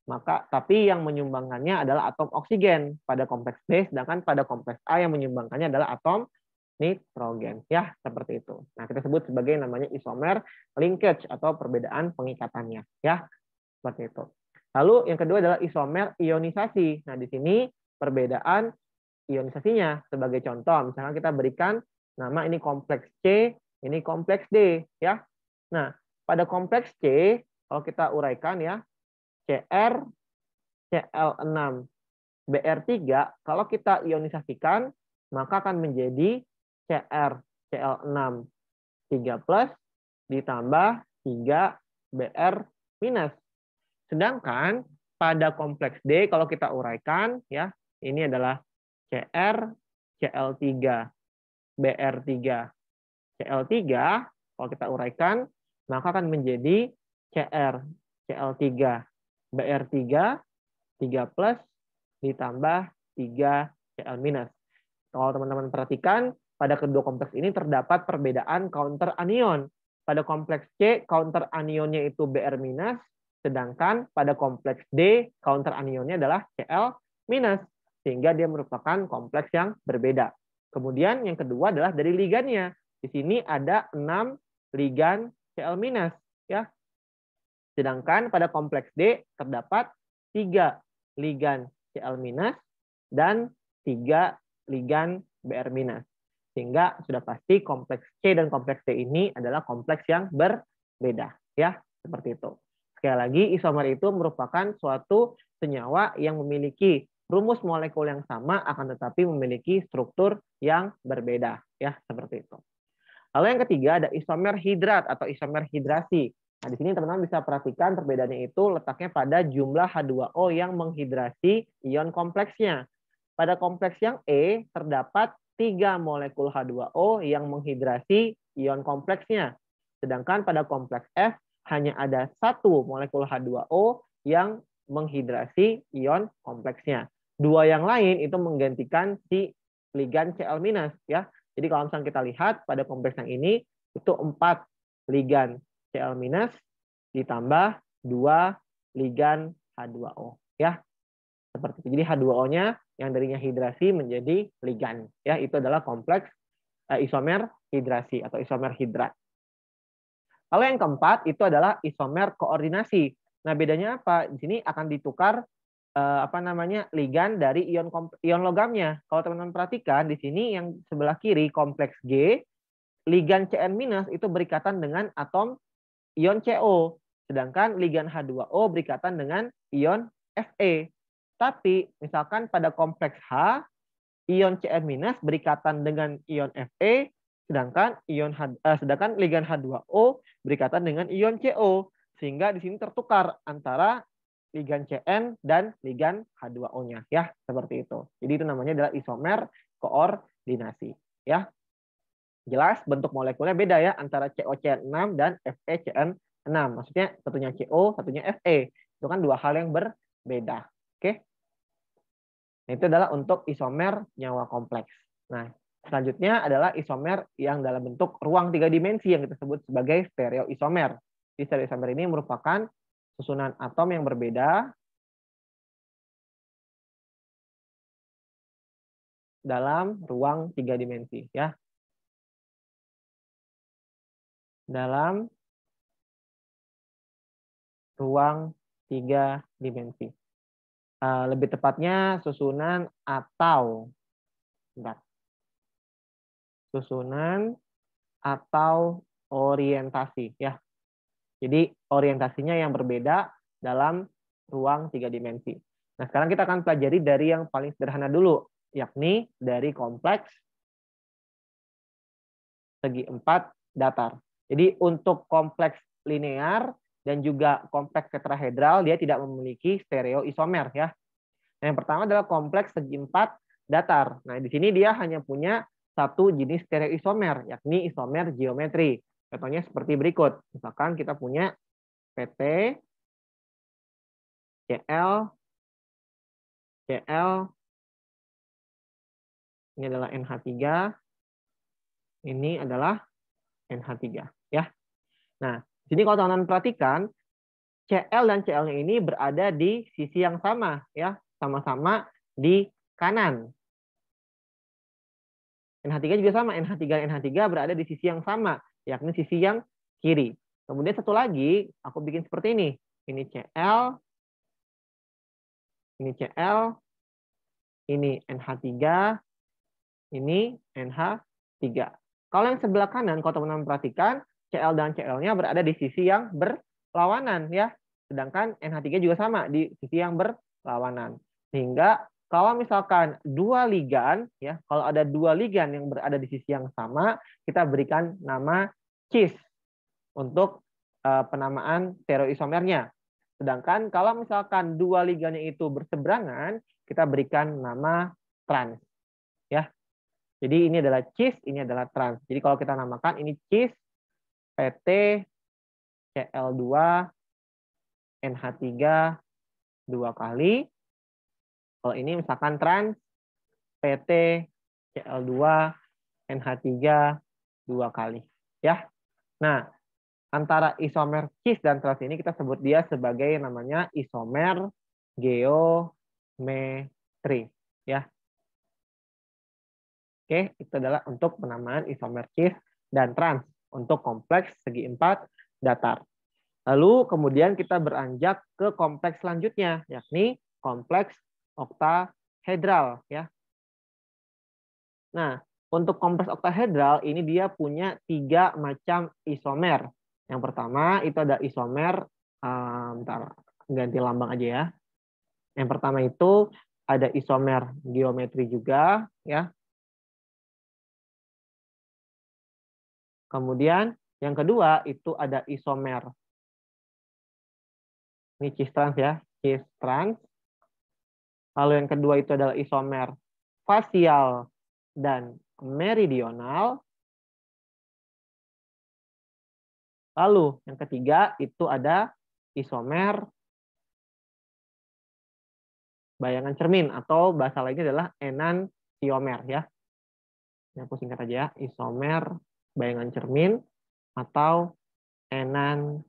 maka tapi yang menyumbangkannya adalah atom oksigen pada kompleks B, sedangkan pada kompleks A yang menyumbangkannya adalah atom nitrogen. Ya, seperti itu. Nah, kita sebut sebagai namanya isomer linkage atau perbedaan pengikatannya. Ya, seperti itu. Lalu yang kedua adalah isomer ionisasi. Nah, di sini perbedaan ionisasinya. Sebagai contoh, misalnya kita berikan nama ini kompleks C, ini kompleks D. Ya. Nah, pada kompleks C, kalau kita uraikan ya, Cr, Cl6, Br3, kalau kita ionisasikan, maka akan menjadi Cr, Cl6, 3+ ditambah 3 Br minus. Sedangkan pada kompleks D, kalau kita uraikan, ya, ini adalah Cr, Cl3, Br3, Cl3, kalau kita uraikan, maka akan menjadi Cr, Cl3, Br3, 3+ ditambah 3 Cl minus. Kalau teman-teman perhatikan, pada kedua kompleks ini terdapat perbedaan counter anion. Pada kompleks C, counter anionnya itu Br minus, sedangkan pada kompleks D, counter anionnya adalah Cl minus, sehingga dia merupakan kompleks yang berbeda. Kemudian yang kedua adalah dari ligannya. Di sini ada 6 ligan Cl minus, ya. Sedangkan pada kompleks D terdapat 3 ligan Cl minus dan 3 ligan Br minus. Sehingga sudah pasti kompleks C dan kompleks D ini adalah kompleks yang berbeda, ya, seperti itu. Sekali lagi, isomer itu merupakan suatu senyawa yang memiliki rumus molekul yang sama akan tetapi memiliki struktur yang berbeda, ya, seperti itu. Lalu yang ketiga ada isomer hidrat atau isomer hidrasi. Nah, di sini teman-teman bisa perhatikan perbedaannya itu letaknya pada jumlah H2O yang menghidrasi ion kompleksnya. Pada kompleks yang E terdapat 3 molekul H2O yang menghidrasi ion kompleksnya. Sedangkan pada kompleks F hanya ada satu molekul H2O yang menghidrasi ion kompleksnya. Dua yang lain itu menggantikan si ligan Cl- ya. Jadi kalau misalnya kita lihat pada kompleks yang ini itu 4 ligan Cl- ditambah 2 ligan H2O ya. Seperti itu. Jadi H2O-nya yang darinya hidrasi menjadi ligan ya. Itu adalah kompleks isomer hidrasi atau isomer hidrat. Kalau yang keempat itu adalah isomer koordinasi. Nah, bedanya apa? Di sini akan ditukar ligan dari ion logamnya. Kalau teman-teman perhatikan di sini yang sebelah kiri kompleks G, ligan Cn- itu berikatan dengan atom ion CO, sedangkan ligan H2O berikatan dengan ion Fe. Tapi misalkan pada kompleks H, ion Cn- berikatan dengan ion Fe, sedangkan ligan H2O berikatan dengan ion CO, sehingga di sini tertukar antara ligan Cn dan ligan H2O-nya ya, seperti itu. Jadi itu namanya adalah isomer koordinasi ya. Jelas bentuk molekulnya beda ya antara COCN6 dan FeCN6. Maksudnya satunya CO, satunya Fe. Itu kan dua hal yang berbeda. Oke. Nah, itu adalah untuk isomer nyawa kompleks. Nah, selanjutnya adalah isomer yang dalam bentuk ruang 3 dimensi yang kita sebut sebagai stereoisomer. Di stereoisomer ini merupakan susunan atom yang berbeda dalam ruang 3 dimensi ya. Dalam ruang 3 dimensi. Lebih tepatnya susunan atau orientasi ya. Jadi orientasinya yang berbeda dalam ruang 3 dimensi. Nah, sekarang kita akan pelajari dari yang paling sederhana dulu, yakni dari kompleks segi 4 datar. Jadi untuk kompleks linear dan juga kompleks tetrahedral dia tidak memiliki stereoisomer ya. Nah, yang pertama adalah kompleks segi 4 datar. Nah, di sini dia hanya punya satu jenis stereoisomer, yakni isomer geometri. Contohnya seperti berikut. Misalkan kita punya PT, Cl, ini adalah NH3, ini adalah NH3 ya. Nah, di sini kalau teman-teman perhatikan, Cl dan Cl-nya ini berada di sisi yang sama ya, sama-sama di kanan. NH3 juga sama, NH3 dan NH3 berada di sisi yang sama, yakni sisi yang kiri. Kemudian satu lagi, aku bikin seperti ini. Ini Cl, ini NH3, ini NH3. Kalau yang sebelah kanan, kalau teman-teman perhatikan, Cl dan Cl-nya berada di sisi yang berlawanan ya. Sedangkan NH3 juga sama di sisi yang berlawanan. Sehingga kalau misalkan dua ligan ya, kalau ada dua ligan yang berada di sisi yang sama, kita berikan nama cis untuk penamaan stereoisomernya. Sedangkan kalau misalkan dua ligannya itu berseberangan, kita berikan nama trans ya. Jadi ini adalah cis, ini adalah trans. Jadi kalau kita namakan ini cis PT Cl2 NH3 dua kali. Kalau ini misalkan trans PT Cl2 NH3 dua kali ya. Nah, antara isomer cis dan trans ini kita sebut dia sebagai namanya isomer geometri ya. Oke, itu adalah untuk penamaan isomer cis dan trans untuk kompleks segi 4 datar. Lalu kemudian kita beranjak ke kompleks selanjutnya, yakni kompleks oktahedral ya. Nah, untuk kompleks oktahedral ini dia punya 3 macam isomer. Yang pertama itu ada isomer, ganti lambang aja ya. Yang pertama itu ada isomer geometri juga ya. Kemudian yang kedua itu ada isomer. Ini cis trans ya, cis trans. Lalu yang kedua itu adalah isomer fasial dan meridional. Lalu yang ketiga itu ada isomer bayangan cermin atau bahasa lainnya adalah enantiomer ya. Ini aku singkat aja ya, isomer bayangan cermin atau enantiomer.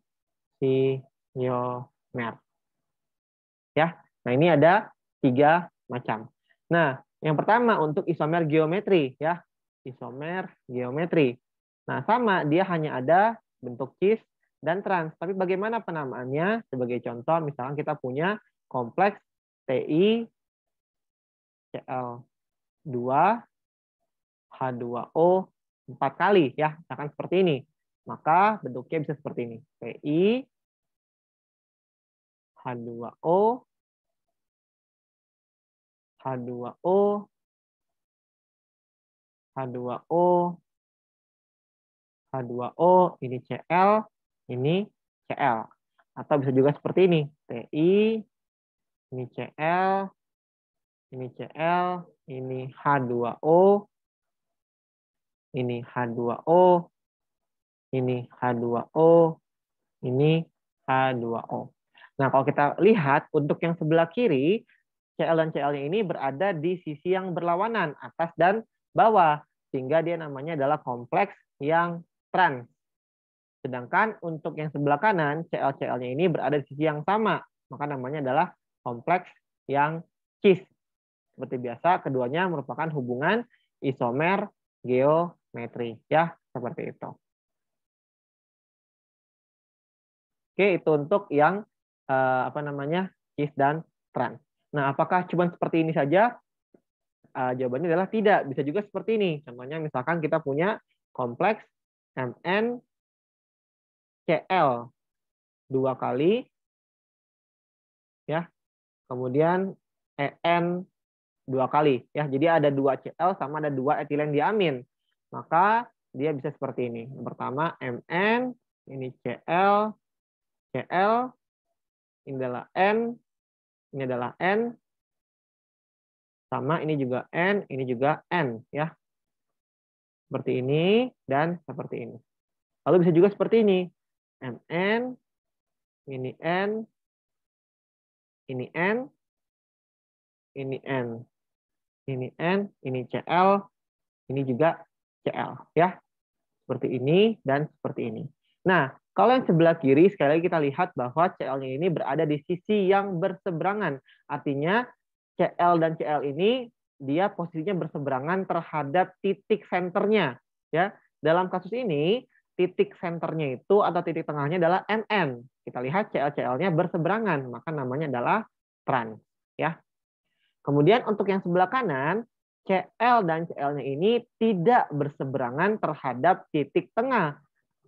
Ya. Nah, ini ada 3 macam. Nah, yang pertama untuk isomer geometri ya. Isomer geometri. Nah, sama dia hanya ada bentuk cis dan trans. Tapi bagaimana penamaannya? Sebagai contoh, misalkan kita punya kompleks Ti Cl2 H2O 4 kali ya, misalkan seperti ini. Maka bentuknya bisa seperti ini. Ti H2O H2O H2O H2O, ini Cl, ini Cl. Atau bisa juga seperti ini. Ti, ini Cl, ini Cl, ini H2O, ini H2O, ini H2O, ini H2O. Nah, kalau kita lihat untuk yang sebelah kiri, Cl dan Cl-nya ini berada di sisi yang berlawanan, atas dan bawah. Sehingga dia namanya adalah kompleks yang trans. Sedangkan untuk yang sebelah kanan, Cl-Cl-nya ini berada di sisi yang sama. Maka namanya adalah kompleks yang cis. Seperti biasa, keduanya merupakan hubungan isomer geometri. Ya, seperti itu. Oke, itu untuk yang cis dan trans. Nah, apakah cuma seperti ini saja? Jawabannya adalah tidak. Bisa juga seperti ini. Contohnya misalkan kita punya kompleks Mn Cl 2 kali, ya. Kemudian En 2 kali, ya. Jadi ada 2 Cl sama ada 2 etilen diamin. Maka dia bisa seperti ini. Yang pertama Mn, ini Cl, Cl, ini adalah N, ini adalah N, sama ini juga N, ini juga N, ya. Seperti ini dan seperti ini. Lalu bisa juga seperti ini. Mn, ini N, ini N, ini N, ini N, ini Cl, ini juga Cl, ya. Seperti ini dan seperti ini. Nah, kalau yang sebelah kiri, sekali lagi kita lihat bahwa Cl-nya ini berada di sisi yang berseberangan. Artinya Cl dan Cl ini dia posisinya berseberangan terhadap titik senternya. Ya, dalam kasus ini titik senternya itu atau titik tengahnya adalah Mn. Kita lihat Cl-Cl-nya berseberangan, maka namanya adalah trans. Ya. Kemudian untuk yang sebelah kanan, Cl dan Cl-nya ini tidak berseberangan terhadap titik tengah.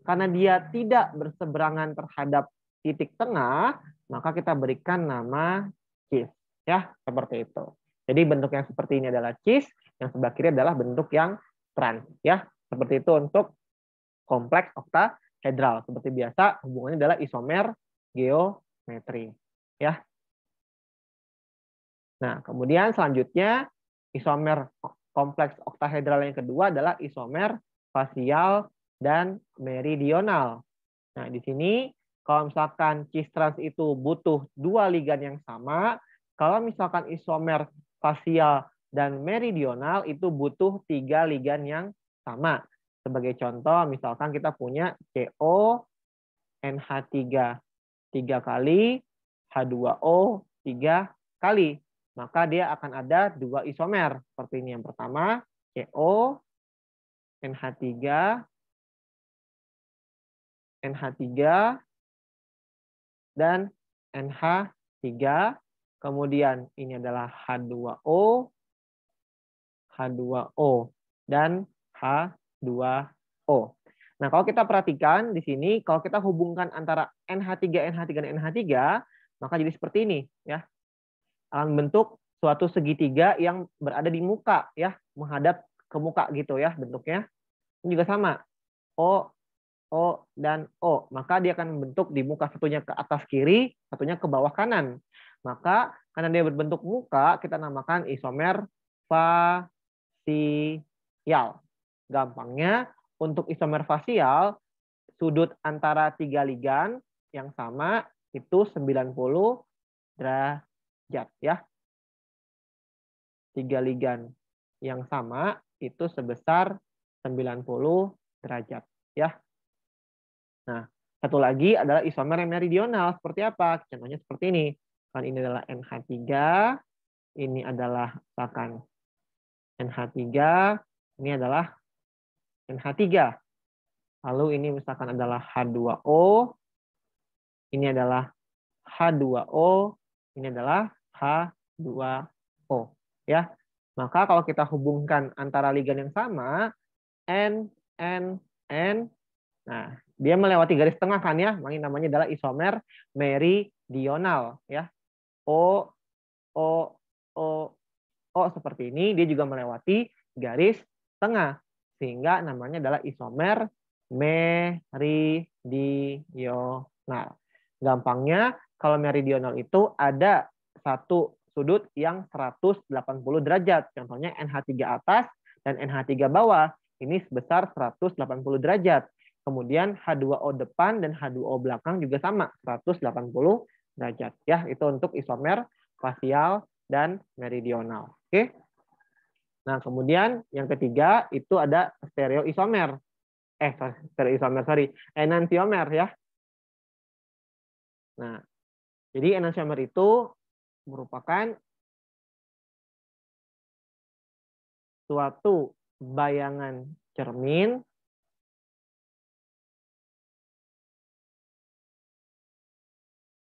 Karena dia tidak berseberangan terhadap titik tengah, maka kita berikan nama cis. Ya, seperti itu. Jadi bentuk yang seperti ini adalah cis, yang sebelah kiri adalah bentuk yang trans. Ya, seperti itu untuk kompleks oktahedral. Seperti biasa, hubungannya adalah isomer geometri. Ya. Nah, kemudian selanjutnya isomer kompleks oktahedral yang kedua adalah isomer fasial dan meridional. Nah, di sini kalau misalkan cis trans itu butuh 2 ligan yang sama, kalau misalkan isomer fasial dan meridional itu butuh 3 ligan yang sama. Sebagai contoh, misalkan kita punya CO NH3 3 kali, H2O 3 kali. Maka dia akan ada 2 isomer. Seperti ini. Yang pertama, CO, NH3, dan NH3. Kemudian ini adalah H2O, dan H2O. Nah, kalau kita perhatikan di sini, kalau kita hubungkan antara NH3, dan NH3, maka jadi seperti ini. Ya. Akan bentuk suatu segitiga yang berada di muka, ya, menghadap ke muka gitu ya bentuknya. Ini juga sama, O, dan O. Maka dia akan membentuk di muka, satunya ke atas kiri, satunya ke bawah kanan. Maka karena dia berbentuk muka, kita namakan isomer fasial. Gampangnya, untuk isomer fasial, sudut antara 3 ligan yang sama itu 90 derajat ya. 3 ligan yang sama itu sebesar 90 derajat ya. Nah, satu lagi adalah isomer yang meridional. Seperti apa? Contohnya seperti ini. Kan ini adalah NH3, ini adalah misalkan NH3, ini adalah NH3. Lalu ini misalkan adalah H2O, ini adalah H2O, ini adalah H2O. Ya. Maka kalau kita hubungkan antara ligan yang sama, N, nah, dia melewati garis tengah kan ya, namanya adalah isomer meridional ya. O, seperti ini, dia juga melewati garis tengah. Sehingga namanya adalah isomer meridional. Gampangnya, kalau meridional itu ada satu sudut yang 180 derajat. Contohnya NH3 atas dan NH3 bawah. Ini sebesar 180 derajat. Kemudian H2O depan dan H2O belakang juga sama, 180 derajat. Ya, itu untuk isomer fasial dan meridional. Oke. Nah, kemudian yang ketiga itu ada stereoisomer. Enantiomer ya. Nah, jadi enantiomer itu merupakan suatu bayangan cermin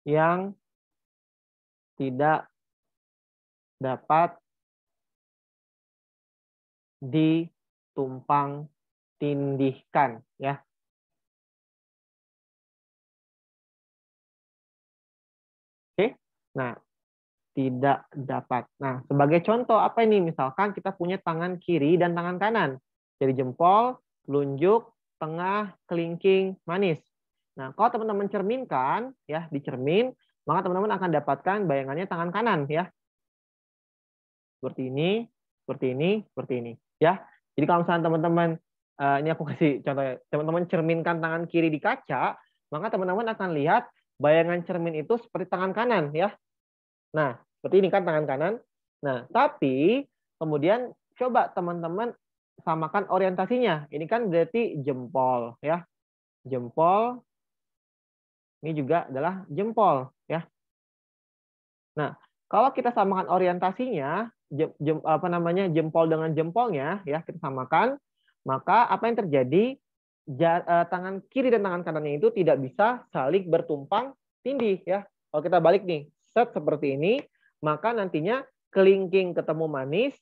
yang tidak dapat ditumpang tindihkan ya. Oke. Nah, tidak dapat. Nah, sebagai contoh apa ini? Misalkan kita punya tangan kiri dan tangan kanan. Jadi jempol, telunjuk, tengah, kelingking, manis. Nah, kalau teman-teman cerminkan ya, di cermin, maka teman-teman akan dapatkan bayangannya tangan kanan ya. Seperti ini, seperti ini, seperti ini ya. Jadi kalau misalnya teman-teman ini aku kasih contoh, teman-teman cerminkan tangan kiri di kaca, maka teman-teman akan lihat bayangan cermin itu seperti tangan kanan ya. Nah, seperti ini kan tangan kanan. Nah, tapi kemudian coba teman-teman samakan orientasinya. Ini kan berarti jempol ya. Jempol ini juga adalah jempol ya. Nah, kalau kita samakan orientasinya, jempol dengan jempolnya ya, kita samakan, maka apa yang terjadi? Tangan kiri dan tangan kanannya itu tidak bisa saling bertumpang tindih ya. Kalau kita balik nih, set seperti ini, maka nantinya kelingking ketemu manis,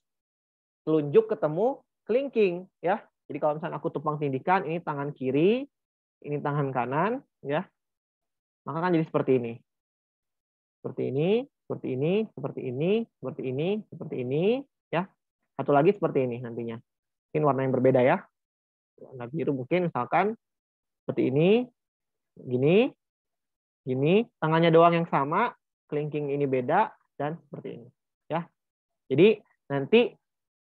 telunjuk ketemu kelingking ya. Jadi kalau misalnya aku tumpang tindihkan, ini tangan kiri, ini tangan kanan ya, maka kan jadi seperti ini. Seperti ini, seperti ini, seperti ini, seperti ini, seperti ini ya. Satu lagi seperti ini nantinya. Mungkin warna yang berbeda ya. Warna biru mungkin misalkan seperti ini, gini, gini, tangannya doang yang sama, kelingking ini beda, dan seperti ini. Ya. Jadi nanti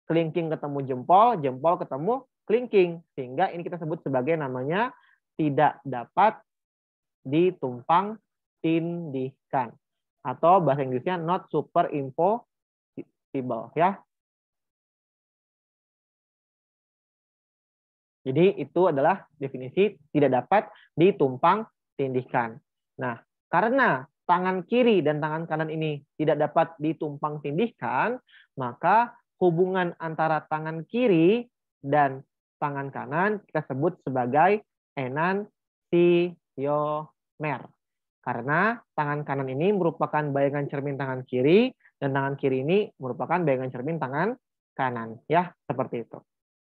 kelingking ketemu jempol, jempol ketemu kelingking. Sehingga ini kita sebut sebagai namanya tidak dapat ditumpang tindihkan. Atau bahasa Inggrisnya not superimposable. Ya. Jadi itu adalah definisi tidak dapat ditumpang tindihkan. Nah, karena tangan kiri dan tangan kanan ini tidak dapat ditumpang tindihkan, maka hubungan antara tangan kiri dan tangan kanan kita sebut sebagai enantiomer. Karena tangan kanan ini merupakan bayangan cermin tangan kiri dan tangan kiri ini merupakan bayangan cermin tangan kanan. Ya, seperti itu.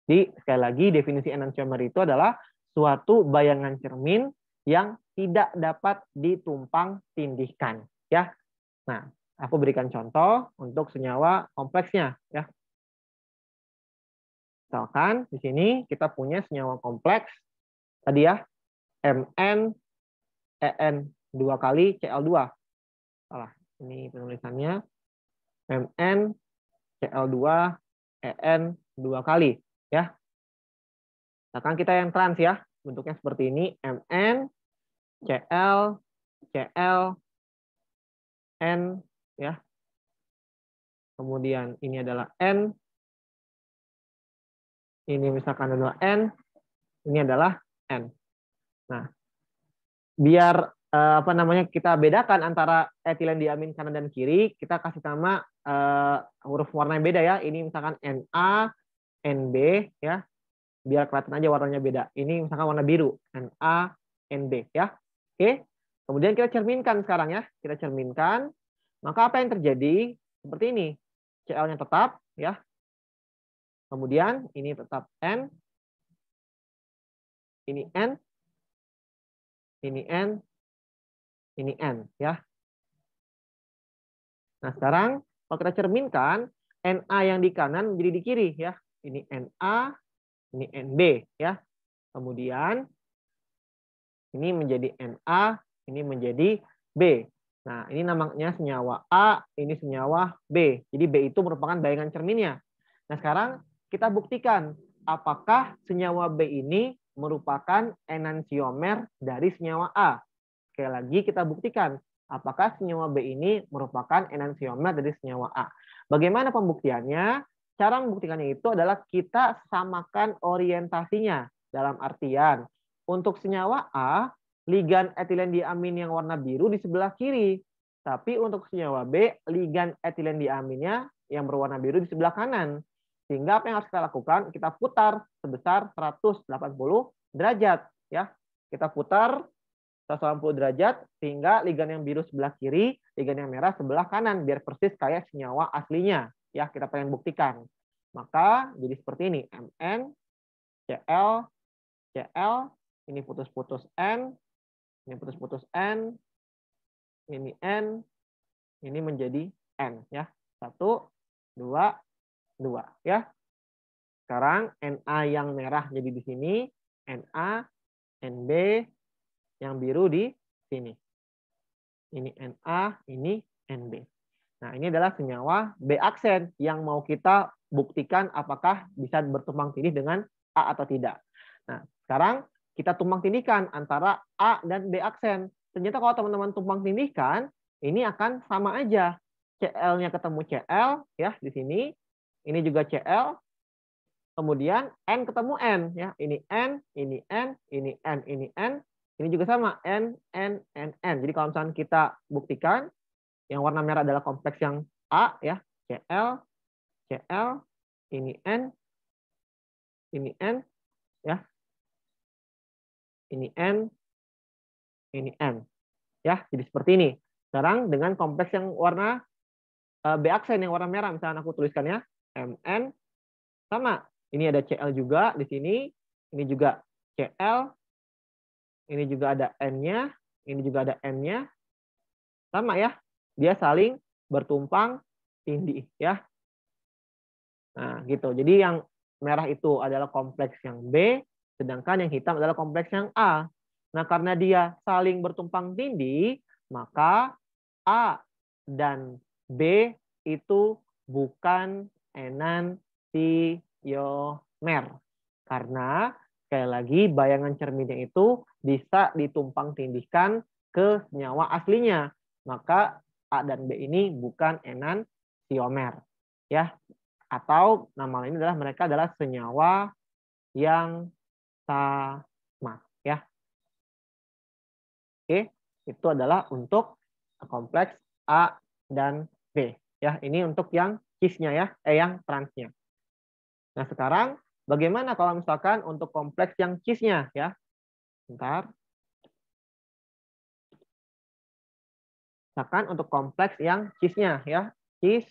Jadi sekali lagi definisi enantiomer itu adalah suatu bayangan cermin yang tidak dapat ditumpang tindihkan ya. Nah, aku berikan contoh untuk senyawa kompleksnya ya. Misalkan di sini kita punya senyawa kompleks tadi ya, Mn En 2 kali Cl2. Salah, ini penulisannya Mn Cl2 En 2 kali ya. Misalkan kita yang trans ya, bentuknya seperti ini, Mn, Cl, Cl, N, ya. Kemudian ini adalah N, ini misalkan adalah N, ini adalah N. Nah, biar apa namanya kita bedakan antara etilen diamin kanan dan kiri, kita kasih nama huruf warna yang beda ya. Ini misalkan Na, Nb ya. Biar kelihatan aja warnanya beda. Ini misalkan warna biru, Na, Nb ya. Oke. Kemudian kita cerminkan sekarang ya. Kita cerminkan. Maka apa yang terjadi? Seperti ini. Cl-nya tetap ya. Kemudian ini tetap N. Ini N. Ini N. Ini N ya. Nah, sekarang kalau kita cerminkan, Na yang di kanan menjadi di kiri ya. Ini Na, ini Nb ya. Kemudian ini menjadi Na, ini menjadi B. Nah, ini namanya senyawa A, ini senyawa B. Jadi B itu merupakan bayangan cerminnya. Nah, sekarang kita buktikan apakah senyawa B ini merupakan enantiomer dari senyawa A. Sekali lagi kita buktikan apakah senyawa B ini merupakan enantiomer dari senyawa A. Bagaimana pembuktiannya? Cara membuktikannya itu adalah kita samakan orientasinya. Dalam artian, untuk senyawa A, ligan etilen diamin yang warna biru di sebelah kiri. Tapi untuk senyawa B, ligan etilen diaminnya yang berwarna biru di sebelah kanan. Sehingga apa yang harus kita lakukan? Kita putar sebesar 180 derajat. Ya, kita putar 180 derajat sehingga ligan yang biru sebelah kiri, ligan yang merah sebelah kanan biar persis kayak senyawa aslinya. Ya, kita pengen buktikan. Maka jadi seperti ini, Mn, Cl, Cl, ini putus-putus N, ini putus-putus N, ini N, ini menjadi N ya. 1, 2, 2 ya. Sekarang Na yang merah jadi di sini, Na, Nb, yang biru di sini. Ini Na, ini Nb. Nah, ini adalah senyawa B aksen yang mau kita buktikan apakah bisa bertumpang tindih dengan A atau tidak. Nah, sekarang kita tumpang tindihkan antara A dan B aksen. Ternyata kalau teman-teman tumpang tindihkan, ini akan sama aja. Cl-nya ketemu Cl ya di sini. Ini juga Cl. Kemudian N ketemu N ya. Ini N, ini N, ini N, ini N. Ini juga sama, N, N, N, N. Jadi kalau misalnya kita buktikan, yang warna merah adalah kompleks yang A, ya, Cl, Cl, ini N, ya, ini N, ya. Jadi seperti ini. Sekarang dengan kompleks yang warna B aksen, yang warna merah, misalnya aku tuliskannya Mn, sama. Ini ada Cl juga di sini, ini juga Cl, ini juga ada N-nya, ini juga ada N-nya. Sama ya, dia saling bertumpang tindih ya. Nah, gitu. Jadi yang merah itu adalah kompleks yang B, sedangkan yang hitam adalah kompleks yang A. Nah, karena dia saling bertumpang tindih, maka A dan B itu bukan enantiomer. Karena sekali lagi bayangan cerminnya itu bisa ditumpang tindihkan ke senyawa aslinya. Maka A dan B ini bukan enantiomer. Ya, atau nama lainnya adalah mereka adalah senyawa yang sama. Ya. Oke, itu adalah untuk kompleks A dan B. Ya, ini untuk yang cis-nya ya, yang transnya. Nah, sekarang bagaimana kalau misalkan untuk kompleks yang cis-nya ya? Bentar. Misalkan untuk kompleks yang cis-nya ya, cis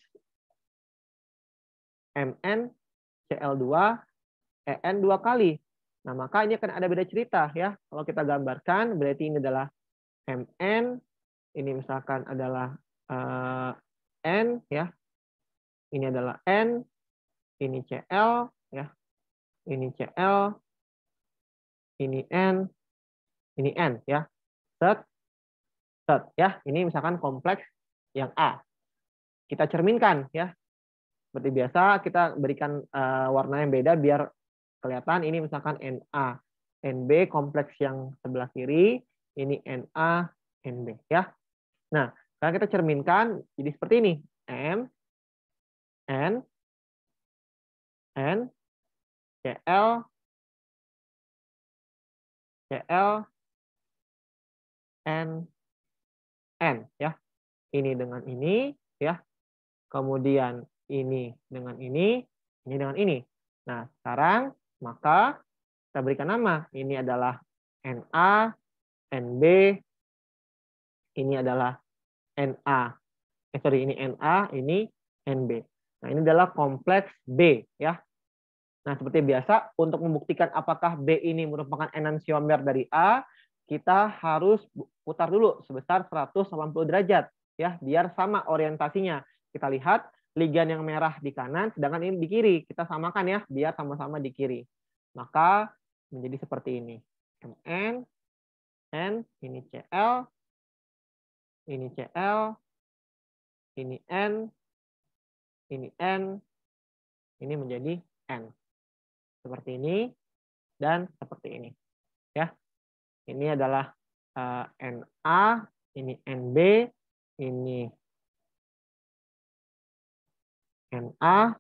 Mn Cl2 En 2 kali. Nah, maka ini akan ada beda cerita ya. Kalau kita gambarkan berarti ini adalah Mn, ini misalkan adalah N ya. Ini adalah N, ini Cl ya. Ini Cl, ini N ya. Set ya. Ini misalkan kompleks yang A. Kita cerminkan ya. Seperti biasa kita berikan warna yang beda biar kelihatan ini misalkan Na. NB kompleks yang sebelah kiri, ini Na, NB ya. Nah, sekarang kita cerminkan jadi seperti ini. M, N, Cl, N ya. Ini dengan ini ya. Kemudian ini dengan ini dengan ini. Nah, sekarang maka kita berikan nama. Ini adalah Na, NB, ini adalah Na. Ini Na, ini NB. Nah, ini adalah kompleks B ya. Nah, seperti biasa untuk membuktikan apakah B ini merupakan enantiomer dari A, kita harus putar dulu sebesar 180 derajat ya, biar sama orientasinya. Kita lihat ligan yang merah di kanan sedangkan ini di kiri. Kita samakan ya biar sama-sama di kiri. Maka menjadi seperti ini. Mn, N, ini Cl, ini Cl, ini N, ini N, ini menjadi N. Seperti ini dan seperti ini. Ya. Ini adalah Na, ini NB, ini Na,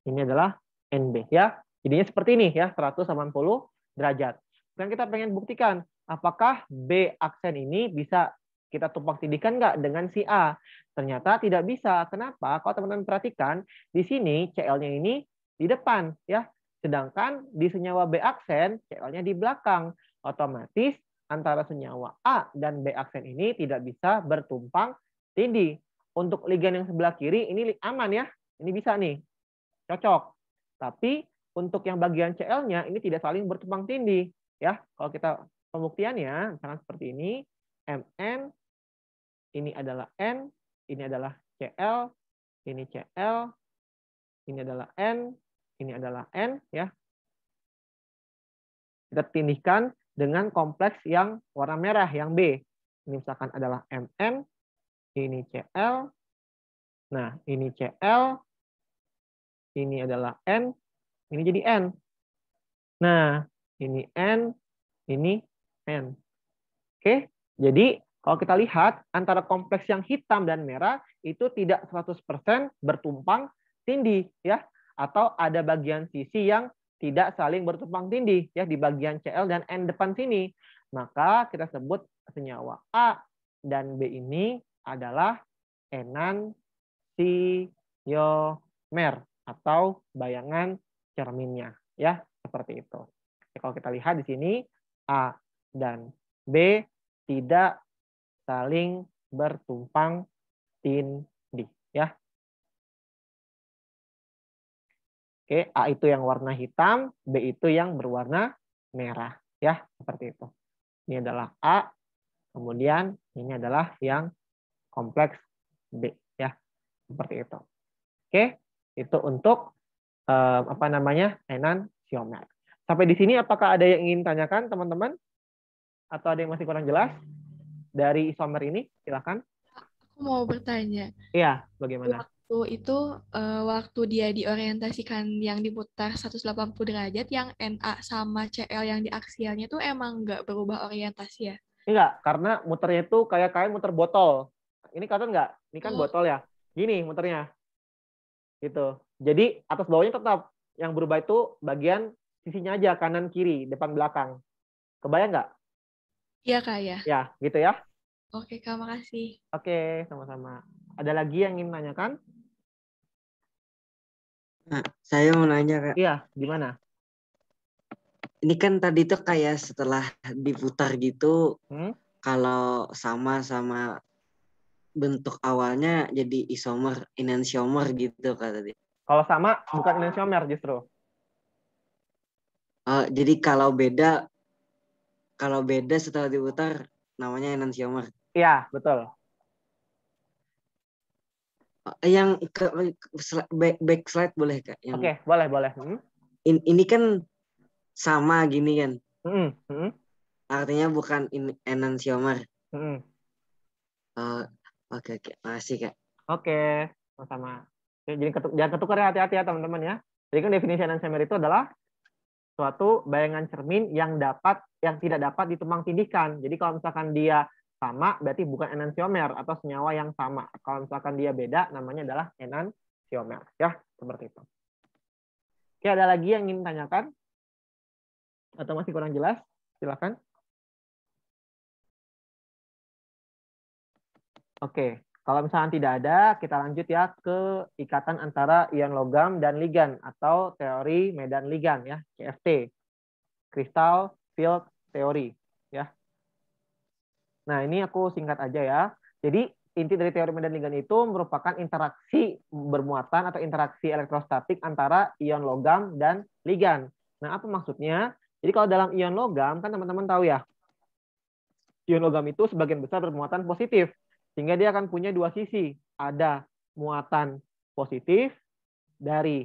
ini adalah NB ya. Jadinya seperti ini ya, 180 derajat. Sekarang kita pengen buktikan apakah B aksen ini bisa kita tumpang tindihkan nggak dengan si A. Ternyata tidak bisa. Kenapa? Kalau teman-teman perhatikan, di sini Cl-nya ini di depan ya. Sedangkan di senyawa B aksen, Cl-nya di belakang. Otomatis antara senyawa A dan B aksen ini tidak bisa bertumpang tindih. Untuk ligan yang sebelah kiri ini aman ya. Ini bisa nih. Cocok. Tapi untuk yang bagian Cl-nya ini tidak saling bertumpang tindih ya. Kalau kita pembuktiannya misalkan seperti ini, Mn ini adalah N, ini adalah Cl, ini Cl, ini adalah N, ini adalah N ya. Kita tindihkan dengan kompleks yang warna merah yang B. Ini misalkan adalah Mn, ini Cl. Nah, ini Cl, ini adalah N, ini jadi N. Nah, ini N, ini N. Oke, jadi kalau kita lihat antara kompleks yang hitam dan merah itu tidak 100% bertumpang tindih ya, atau ada bagian sisi yang tidak saling bertumpang tindih ya di bagian Cl dan N depan sini. Maka kita sebut senyawa A dan B ini adalah enantiomer atau bayangan cerminnya ya, seperti itu. Jadi, kalau kita lihat di sini A dan B tidak saling bertumpang tindih ya. Oke, A itu yang warna hitam, B itu yang berwarna merah ya, seperti itu. Ini adalah A, kemudian ini adalah yang kompleks B ya, seperti itu. Oke, itu untuk apa namanya? Enantiomer. Sampai di sini apakah ada yang ingin tanyakan teman-teman? Atau ada yang masih kurang jelas dari isomer ini? Silakan. Aku mau bertanya. Iya, bagaimana? Waktu dia diorientasikan yang diputar 180 derajat, yang Na sama Cl yang di aksialnya tuh emang nggak berubah orientasi ya? Enggak, karena muternya itu kayak kalian muter botol. Ini kelihatan nggak? Ini kan botol ya. Gini muternya. Gitu. Jadi atas bawahnya tetap. Yang berubah itu bagian sisinya aja, kanan kiri, depan belakang. Kebayang nggak? Iya Kak ya. Ya, gitu ya. Oke Kak, makasih. Oke, sama-sama. Ada lagi yang ingin menanyakan? Nah, saya mau nanya Kak. Iya, gimana? Ini kan tadi tuh kayak setelah diputar gitu, kalau sama bentuk awalnya jadi isomer, enantiomer gitu Kak tadi. Kalau sama bukan enantiomer justru. Jadi kalau beda setelah diputar namanya enantiomer. Iya, betul. Yang back slide boleh Kak? Oke, boleh. Ini kan sama gini kan? Artinya bukan enantiomer. Oke, makasih Kak. Oke, sama-sama. Jadi jangan ketukar ya, hati-hati ya teman-teman ya. Jadi kan definisi enantiomer itu adalah suatu bayangan cermin yang tidak dapat ditumpang-tindihkan. Jadi kalau misalkan dia sama, berarti bukan enantiomer atau senyawa yang sama. Kalau misalkan dia beda, namanya adalah enantiomer. Ya, seperti itu. Oke, ada lagi yang ingin tanyakan? Atau masih kurang jelas? Silakan. Oke, kalau misalnya tidak ada, kita lanjut ya ke ikatan antara ion logam dan ligan atau teori medan ligan ya, CFT, Crystal Field Theory ya. Nah, ini aku singkat aja ya. Jadi inti dari teori medan ligan itu merupakan interaksi bermuatan atau interaksi elektrostatik antara ion logam dan ligan. Nah, apa maksudnya? Jadi kalau dalam ion logam kan teman-teman tahu ya, ion logam itu sebagian besar bermuatan positif. Sehingga dia akan punya dua sisi. Ada muatan positif dari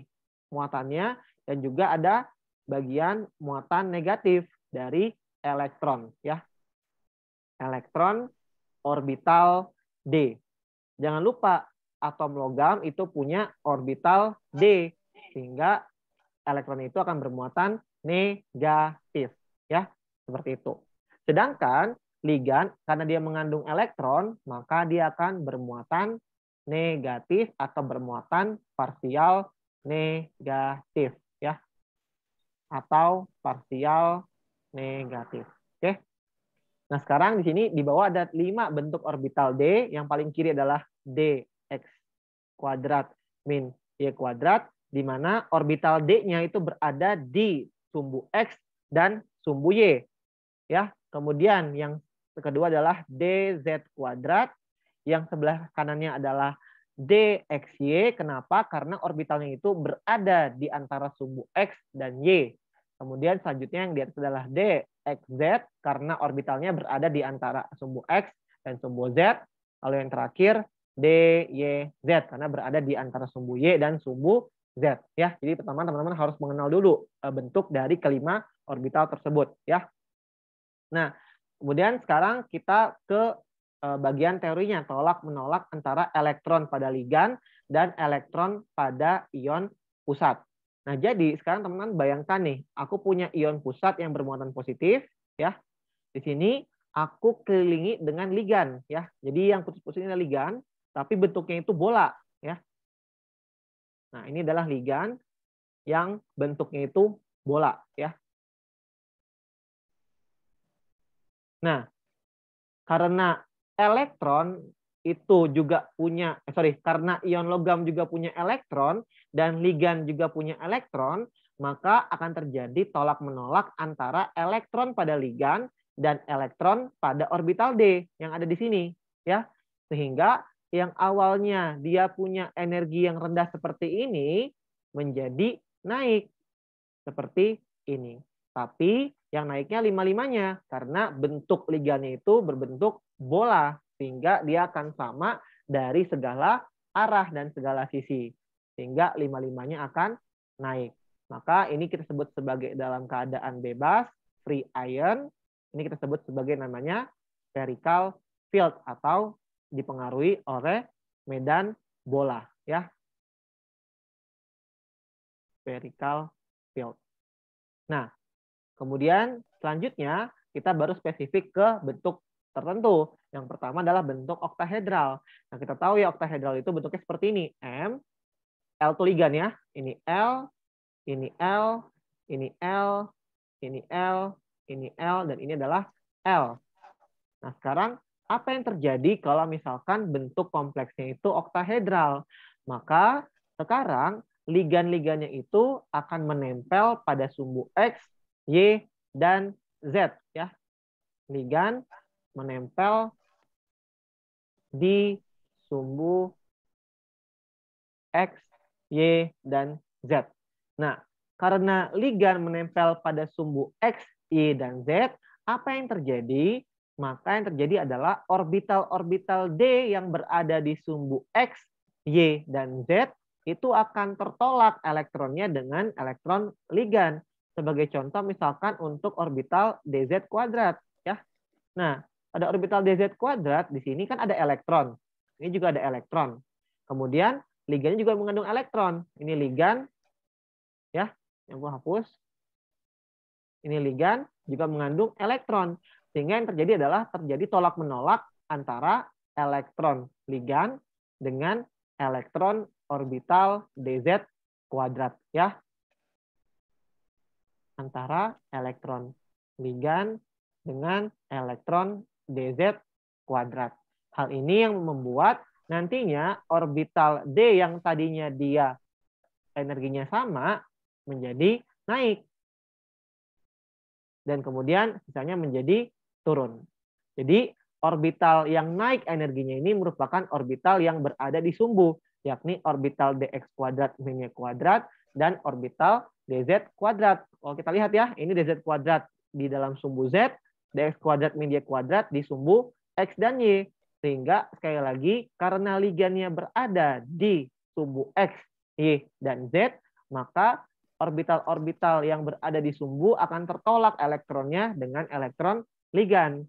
muatannya dan juga ada bagian muatan negatif dari elektron ya. Elektron orbital D. Jangan lupa atom logam itu punya orbital D sehingga elektron itu akan bermuatan negatif ya, seperti itu. Sedangkan ligan karena dia mengandung elektron, maka dia akan bermuatan negatif atau bermuatan parsial negatif ya. Atau parsial negatif. Oke. Nah, sekarang di sini di bawah ada 5 bentuk orbital D, yang paling kiri adalah dx kuadrat min y kuadrat, di mana orbital D-nya itu berada di sumbu X dan sumbu Y. Ya, kemudian yang kedua adalah dz kuadrat, yang sebelah kanannya adalah dxy. Kenapa? Karena orbitalnya itu berada di antara sumbu X dan Y. Kemudian selanjutnya yang di atas adalah dxz karena orbitalnya berada di antara sumbu X dan sumbu Z. Lalu yang terakhir dyz karena berada di antara sumbu Y dan sumbu Z ya. Jadi pertama teman-teman harus mengenal dulu bentuk dari kelima orbital tersebut ya. Nah, kemudian sekarang kita ke bagian teorinya, tolak menolak antara elektron pada ligan dan elektron pada ion pusat. Nah, jadi sekarang teman-teman bayangkan nih, aku punya ion pusat yang bermuatan positif ya. Di sini aku kelilingi dengan ligan ya. Jadi yang putus-putus ini adalah ligan, tapi bentuknya itu bola ya. Nah, ini adalah ligan yang bentuknya itu bola ya. Nah, karena elektron itu juga punya, karena ion logam juga punya elektron dan ligan juga punya elektron, maka akan terjadi tolak-menolak antara elektron pada ligan dan elektron pada orbital D yang ada di sini, ya. Sehingga yang awalnya dia punya energi yang rendah seperti ini menjadi naik seperti ini. Tapi yang naiknya 5-5-nya karena bentuk ligannya itu berbentuk bola sehingga dia akan sama dari segala arah dan segala sisi. Sehingga 5-5-nya akan naik. Maka ini kita sebut sebagai dalam keadaan bebas, free ion. Ini kita sebut sebagai namanya spherical field atau dipengaruhi oleh medan bola ya. Spherical field. Nah, kemudian selanjutnya kita baru spesifik ke bentuk tertentu. Yang pertama adalah bentuk oktahedral. Nah, kita tahu ya oktahedral itu bentuknya seperti ini. M, L itu ligan ya. Ini L, ini L, ini L, ini L, ini L, dan ini adalah L. Nah, sekarang apa yang terjadi kalau misalkan bentuk kompleksnya itu oktahedral? Maka sekarang ligan-ligannya itu akan menempel pada sumbu X, Y, dan Z ya. Ligan menempel di sumbu X, Y, dan Z. Nah, karena ligan menempel pada sumbu X, Y, dan Z, apa yang terjadi? Maka yang terjadi adalah orbital-orbital D yang berada di sumbu X, Y, dan Z itu akan tertolak elektronnya dengan elektron ligan. Sebagai contoh misalkan untuk orbital dz kuadrat ya. Nah, pada orbital dz kuadrat di sini kan ada elektron. Ini juga ada elektron. Kemudian ligannya juga mengandung elektron. Ini ligan ya, yang gua hapus. Ini ligan juga mengandung elektron. Sehingga yang terjadi adalah terjadi tolak-menolak antara elektron ligan dengan elektron orbital DZ kuadrat. Ya. Antara elektron ligan dengan elektron DZ kuadrat. Hal ini yang membuat nantinya orbital D yang tadinya dia energinya sama menjadi naik. Dan kemudian sisanya menjadi turun. Jadi orbital yang naik energinya ini merupakan orbital yang berada di sumbu, yakni orbital dx kuadrat min y kuadrat dan orbital dz kuadrat. Kalau kita lihat ya, ini dz kuadrat di dalam sumbu z, dx kuadrat min y kuadrat di sumbu x dan y. Sehingga sekali lagi karena ligannya berada di sumbu x, y, dan z, maka orbital-orbital yang berada di sumbu akan tertolak elektronnya dengan elektron ligan.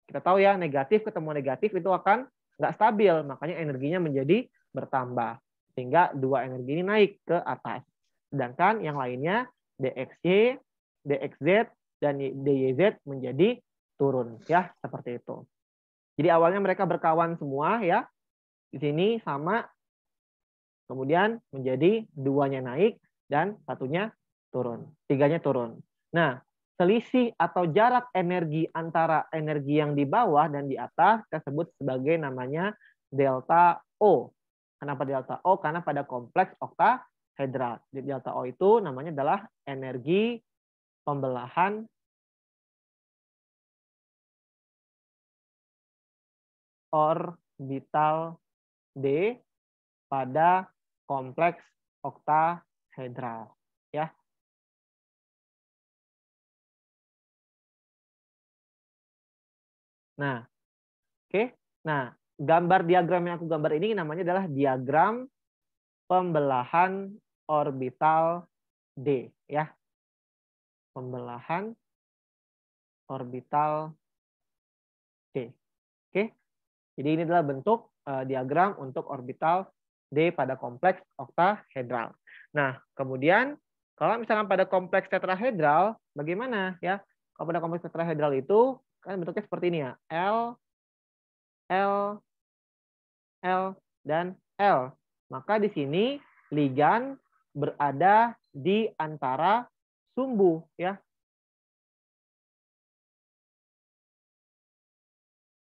Kita tahu ya, negatif ketemu negatif itu akan nggak stabil, makanya energinya menjadi bertambah. Sehingga dua energi ini naik ke atas. Sedangkan yang lainnya, dxy, dxz, dan dyz menjadi turun. Ya, seperti itu. Jadi awalnya mereka berkawan semua ya. Di sini sama, kemudian menjadi duanya naik, dan satunya turun, tiganya turun. Nah, selisih atau jarak energi antara energi yang di bawah dan di atas kita sebut sebagai namanya delta O. Kenapa delta O? Karena pada kompleks oktahedral. Delta O itu namanya adalah energi pembelahan orbital D pada kompleks oktahedral, ya. Nah, oke. Nah, gambar diagram yang aku gambar ini namanya adalah diagram pembelahan orbital D, ya. Pembelahan orbital D. Oke. Jadi ini adalah bentuk diagram untuk orbital D pada kompleks oktahedral. Nah, kemudian kalau misalkan pada kompleks tetrahedral, bagaimana ya? Kalau pada kompleks tetrahedral itu kan bentuknya seperti ini ya. L, L, L, dan L. Maka di sini ligan berada di antara sumbu ya.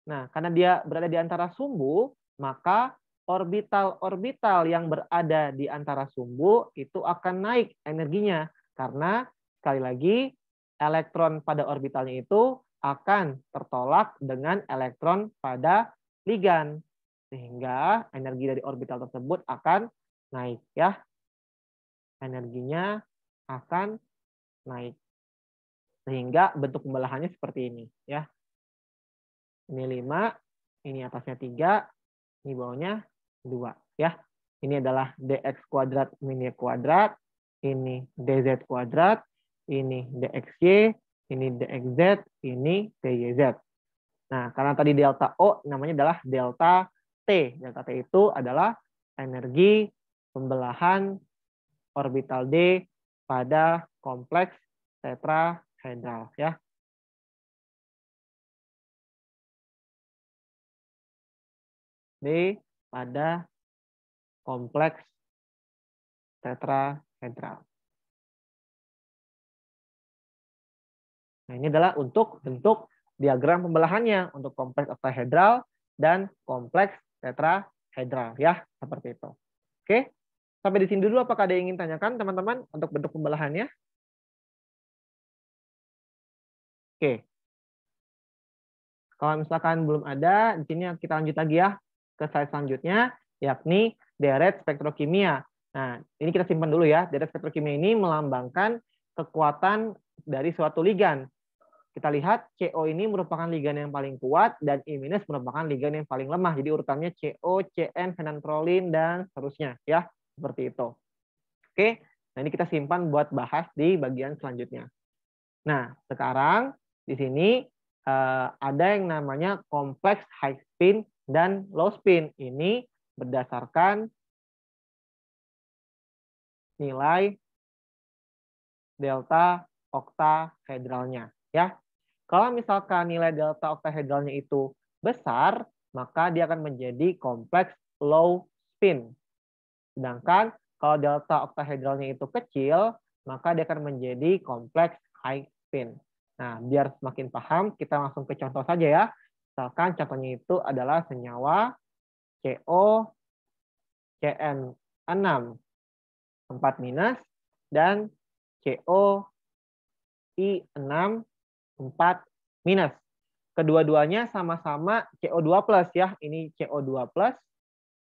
Nah, karena dia berada di antara sumbu, maka orbital-orbital yang berada di antara sumbu itu akan naik energinya. Karena sekali lagi elektron pada orbitalnya itu akan tertolak dengan elektron pada ligan. Sehingga energi dari orbital tersebut akan naik ya. Energinya akan naik. Sehingga bentuk pembelahannya seperti ini ya. Ini 5, ini atasnya 3, ini bawahnya 2 ya. Ini adalah dx kuadrat min y kuadrat, ini dz kuadrat, ini dxy, ini dxz, ini dyz. Nah, karena tadi delta O namanya adalah delta T. Delta T itu adalah energi pembelahan orbital D pada kompleks tetrahedral ya. D pada kompleks tetrahedral. Nah, ini adalah untuk bentuk diagram pembelahannya untuk kompleks oktahedral dan kompleks tetrahedral ya, seperti itu. Oke. Sampai di sini dulu, apakah ada yang ingin tanyakan teman-teman untuk bentuk pembelahannya? Oke. Kalau misalkan belum ada, di sini kita lanjut lagi ya ke slide selanjutnya, yakni deret spektrokimia. Nah, ini kita simpan dulu ya. Deret spektrokimia ini melambangkan kekuatan dari suatu ligan. Kita lihat CO ini merupakan ligan yang paling kuat dan I- merupakan ligan yang paling lemah. Jadi urutannya CO, CN, fenantrolin, dan seterusnya ya. Seperti itu. Oke, nah ini kita simpan buat bahas di bagian selanjutnya. Nah, sekarang di sini ada yang namanya kompleks high spin dan low spin. Ini berdasarkan nilai delta oktahedralnya. Ya, kalau misalkan nilai delta oktahedralnya itu besar, maka dia akan menjadi kompleks low spin. Sedangkan kalau delta oktahedralnya itu kecil, maka dia akan menjadi kompleks high spin. Nah, biar semakin paham, kita langsung ke contoh saja ya. Misalkan contohnya itu adalah senyawa CO CN6 4- dan CO I6 4-. Kedua-duanya sama-sama CO2+ ya. Ini CO2+,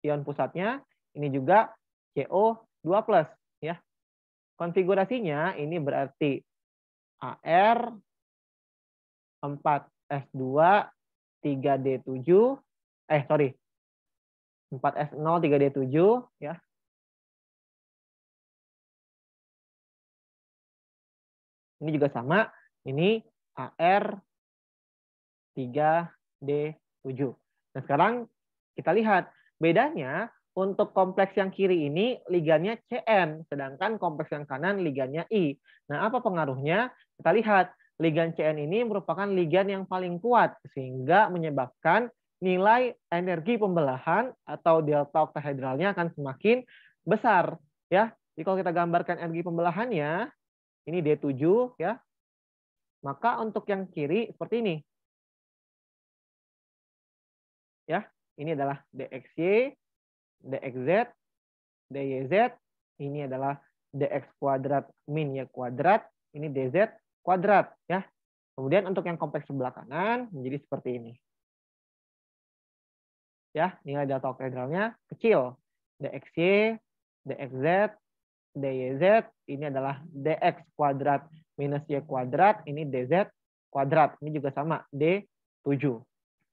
ion pusatnya. Ini juga CO2+ ya. Konfigurasinya ini berarti AR 4S2 3D7 4S0 3D7 ya. Ini juga sama, ini AR 3D7. Nah, sekarang kita lihat bedanya untuk kompleks yang kiri ini ligannya CN, sedangkan kompleks yang kanan ligannya I. Nah, apa pengaruhnya? Kita lihat, ligan CN ini merupakan ligan yang paling kuat, sehingga menyebabkan nilai energi pembelahan atau delta oktahedralnya akan semakin besar. Ya, jadi kalau kita gambarkan energi pembelahannya, ini D7 ya. Maka untuk yang kiri seperti ini. Ya, ini adalah DXY, DXZ, DYZ, ini adalah DX kuadrat min Y kuadrat, ini DZ kuadrat ya. Kemudian untuk yang kompleks sebelah kanan menjadi seperti ini. Ya, nilai delta oktahedralnya kecil. DXY, DXZ, DYZ, ini adalah DX kuadrat minus Y kuadrat, ini DZ kuadrat. Ini juga sama, D7.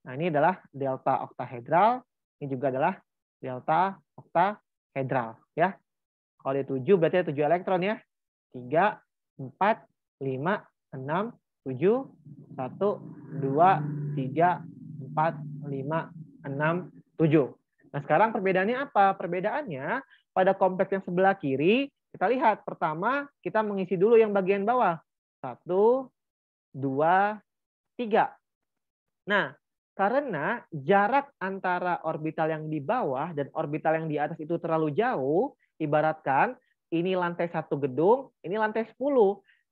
Nah, ini adalah delta oktahedral, ini juga adalah delta oktahedral. Ya. Kalau D7 berarti ada 7 elektron ya. 3, 4, 5, 6, 7, 1, 2, 3, 4, 5, 6, 7. Nah, sekarang perbedaannya apa? Perbedaannya pada kompleks yang sebelah kiri, kita lihat pertama kita mengisi dulu yang bagian bawah. 1, 2, 3. Nah, karena jarak antara orbital yang di bawah dan orbital yang di atas itu terlalu jauh, ibaratkan ini lantai 1 gedung, ini lantai 10.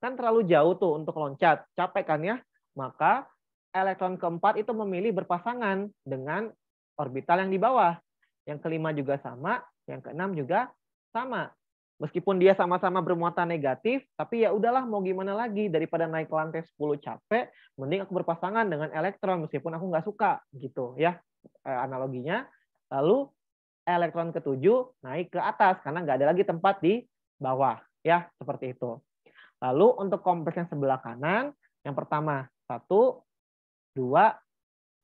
Kan terlalu jauh tuh untuk loncat. Capek kan ya? Maka elektron keempat itu memilih berpasangan dengan orbital yang di bawah. Yang kelima juga sama, yang keenam juga sama. Meskipun dia sama-sama bermuatan negatif, tapi ya udahlah mau gimana lagi, daripada naik ke lantai 10 capek, mending aku berpasangan dengan elektron meskipun aku nggak suka gitu ya analoginya. Lalu elektron ketujuh naik ke atas karena nggak ada lagi tempat di bawah ya, seperti itu. Lalu untuk kompleks yang sebelah kanan, yang pertama 1, 2,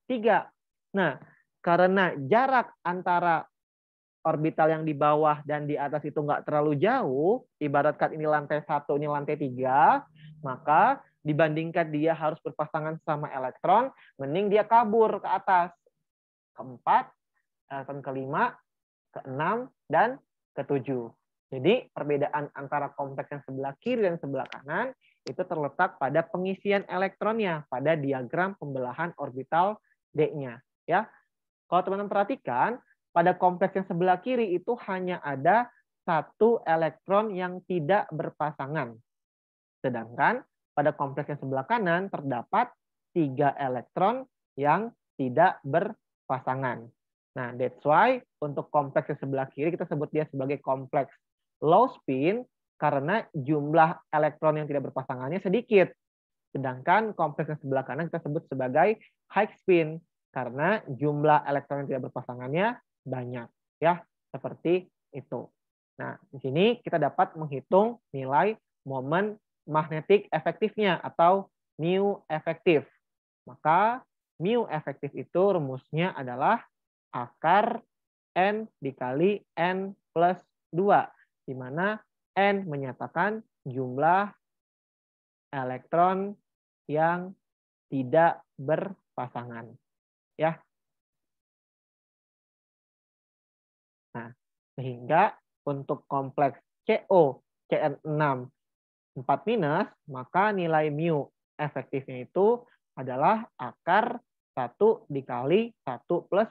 3. Nah, karena jarak antara orbital yang di bawah dan di atas itu nggak terlalu jauh, ibaratkan ini lantai 1, ini lantai 3, maka dibandingkan dia harus berpasangan sama elektron, mending dia kabur ke atas. Keempat, elektron kelima, keenam, dan ketujuh. Jadi perbedaan antara kompleks yang sebelah kiri dan sebelah kanan itu terletak pada pengisian elektronnya pada diagram pembelahan orbital D-nya. Ya, kalau teman-teman perhatikan, pada kompleks yang sebelah kiri itu hanya ada 1 elektron yang tidak berpasangan. Sedangkan pada kompleks yang sebelah kanan terdapat 3 elektron yang tidak berpasangan. Nah, that's why untuk kompleks yang sebelah kiri kita sebut dia sebagai kompleks low spin karena jumlah elektron yang tidak berpasangannya sedikit. Sedangkan kompleks yang sebelah kanan kita sebut sebagai high spin karena jumlah elektron yang tidak berpasangannya banyak, ya, seperti itu. Nah, di sini kita dapat menghitung nilai momen magnetik efektifnya atau mu efektif. Maka mu efektif itu rumusnya adalah akar N dikali N plus 2, di mana N menyatakan jumlah elektron yang tidak berpasangan. Ya. Nah, sehingga untuk kompleks CO CN6 4 minus, maka nilai mu efektifnya itu adalah akar 1 dikali 1 plus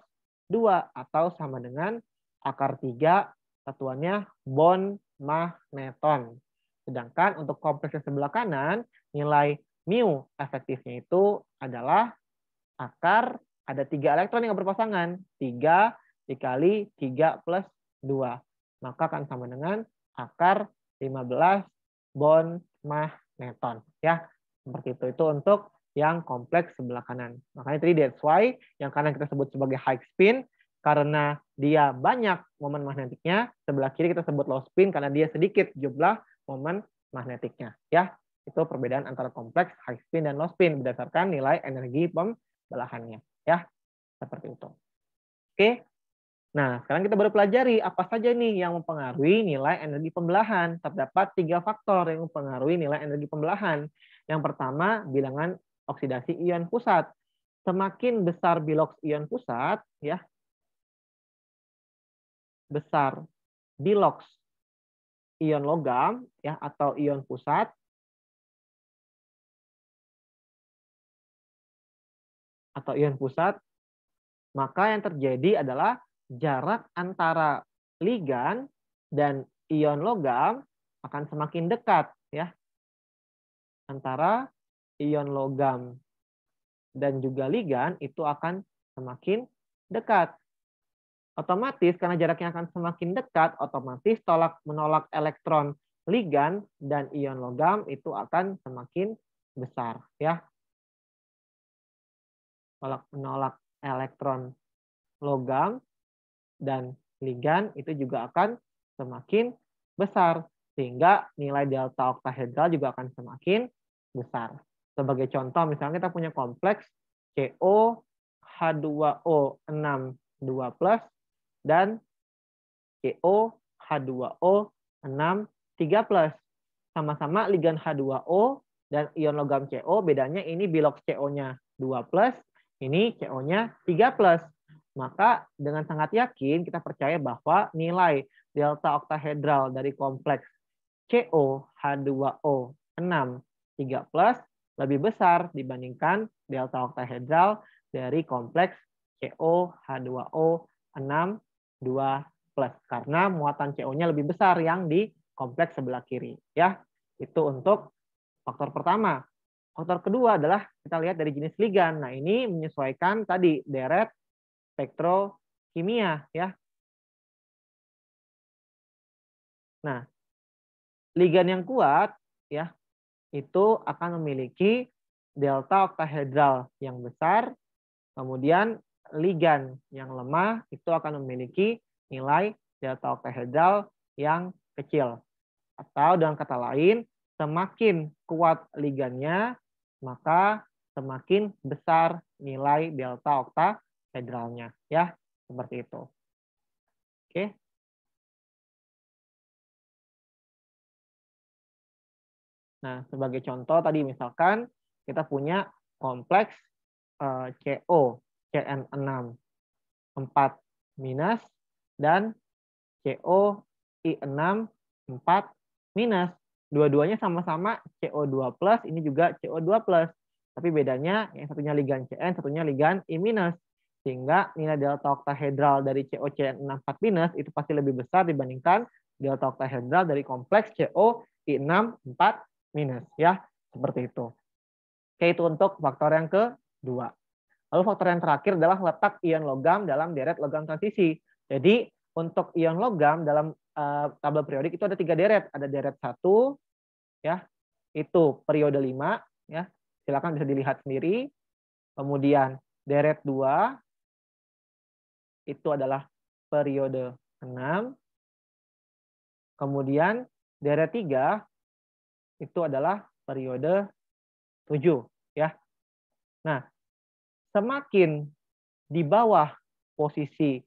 2 atau sama dengan akar 3 satuannya bond magneton. Sedangkan untuk kompleks yang sebelah kanan, nilai mu efektifnya itu adalah akar ada 3 elektron yang berpasangan. 3 dikali 3 plus 2. Maka akan sama dengan akar 15 bond magneton. Ya, seperti itu. Itu untuk yang kompleks sebelah kanan. Makanya tadi that's why yang kanan kita sebut sebagai high spin karena dia banyak momen magnetiknya. Sebelah kiri kita sebut low spin karena dia sedikit jumlah momen magnetiknya. Ya, itu perbedaan antara kompleks, high spin, dan low spin berdasarkan nilai energi pembelahannya. Ya, seperti itu. Oke. Nah, sekarang kita baru pelajari apa saja nih yang mempengaruhi nilai energi pembelahan. Terdapat 3 faktor yang mempengaruhi nilai energi pembelahan. Yang pertama, bilangan oksidasi ion pusat. Semakin besar biloks ion pusat, ya, besar biloks ion logam, ya, atau ion pusat, maka yang terjadi adalah jarak antara ligan dan ion logam akan semakin dekat, ya. Antara ion logam dan juga ligan itu akan semakin dekat. Otomatis karena jaraknya akan semakin dekat, otomatis tolak menolak elektron ligan dan ion logam itu akan semakin besar, ya. Tolak menolak elektron logam dan ligan itu juga akan semakin besar. Sehingga nilai delta oktahedral juga akan semakin besar. Sebagai contoh, misalnya kita punya kompleks COH2O 6 2+ dan COH2O 6 3+. Sama-sama ligan H2O dan ion logam CO, bedanya ini biloks CO-nya 2+, ini CO-nya 3+. Maka dengan sangat yakin kita percaya bahwa nilai delta oktahedral dari kompleks COH2O 6 3+ lebih besar dibandingkan delta oktahedral dari kompleks COH2O 6 2+. Karena muatan CO-nya lebih besar yang di kompleks sebelah kiri. Ya, itu untuk faktor pertama. Faktor kedua adalah kita lihat dari jenis ligan. Nah, ini menyesuaikan tadi deret spektrokimia, ya. Nah, ligan yang kuat, ya, itu akan memiliki delta oktahedral yang besar. Kemudian ligan yang lemah itu akan memiliki nilai delta oktahedral yang kecil. Atau dengan kata lain, semakin kuat ligannya, maka semakin besar nilai delta oktahedralnya, ya, seperti itu. Oke. Nah, sebagai contoh tadi misalkan kita punya kompleks CO CN6 4- dan COI6 4-. Dua-duanya sama-sama CO2+, ini juga CO2+. Tapi bedanya yang satunya ligan CN, satunya ligan I-. Sehingga nilai delta oktahedral dari COCN6 4- itu pasti lebih besar dibandingkan delta oktahedral dari kompleks COI6 4-. Ya, seperti itu. Oke, itu untuk faktor yang kedua. Lalu faktor yang terakhir adalah letak ion logam dalam deret logam transisi. Jadi untuk ion logam dalam tabel periodik itu ada 3 deret. Ada deret 1, ya, itu periode 5, ya. Silakan bisa dilihat sendiri. Kemudian deret 2 itu adalah periode 6. Kemudian deret 3 itu adalah periode 7, ya. Nah, semakin di bawah posisi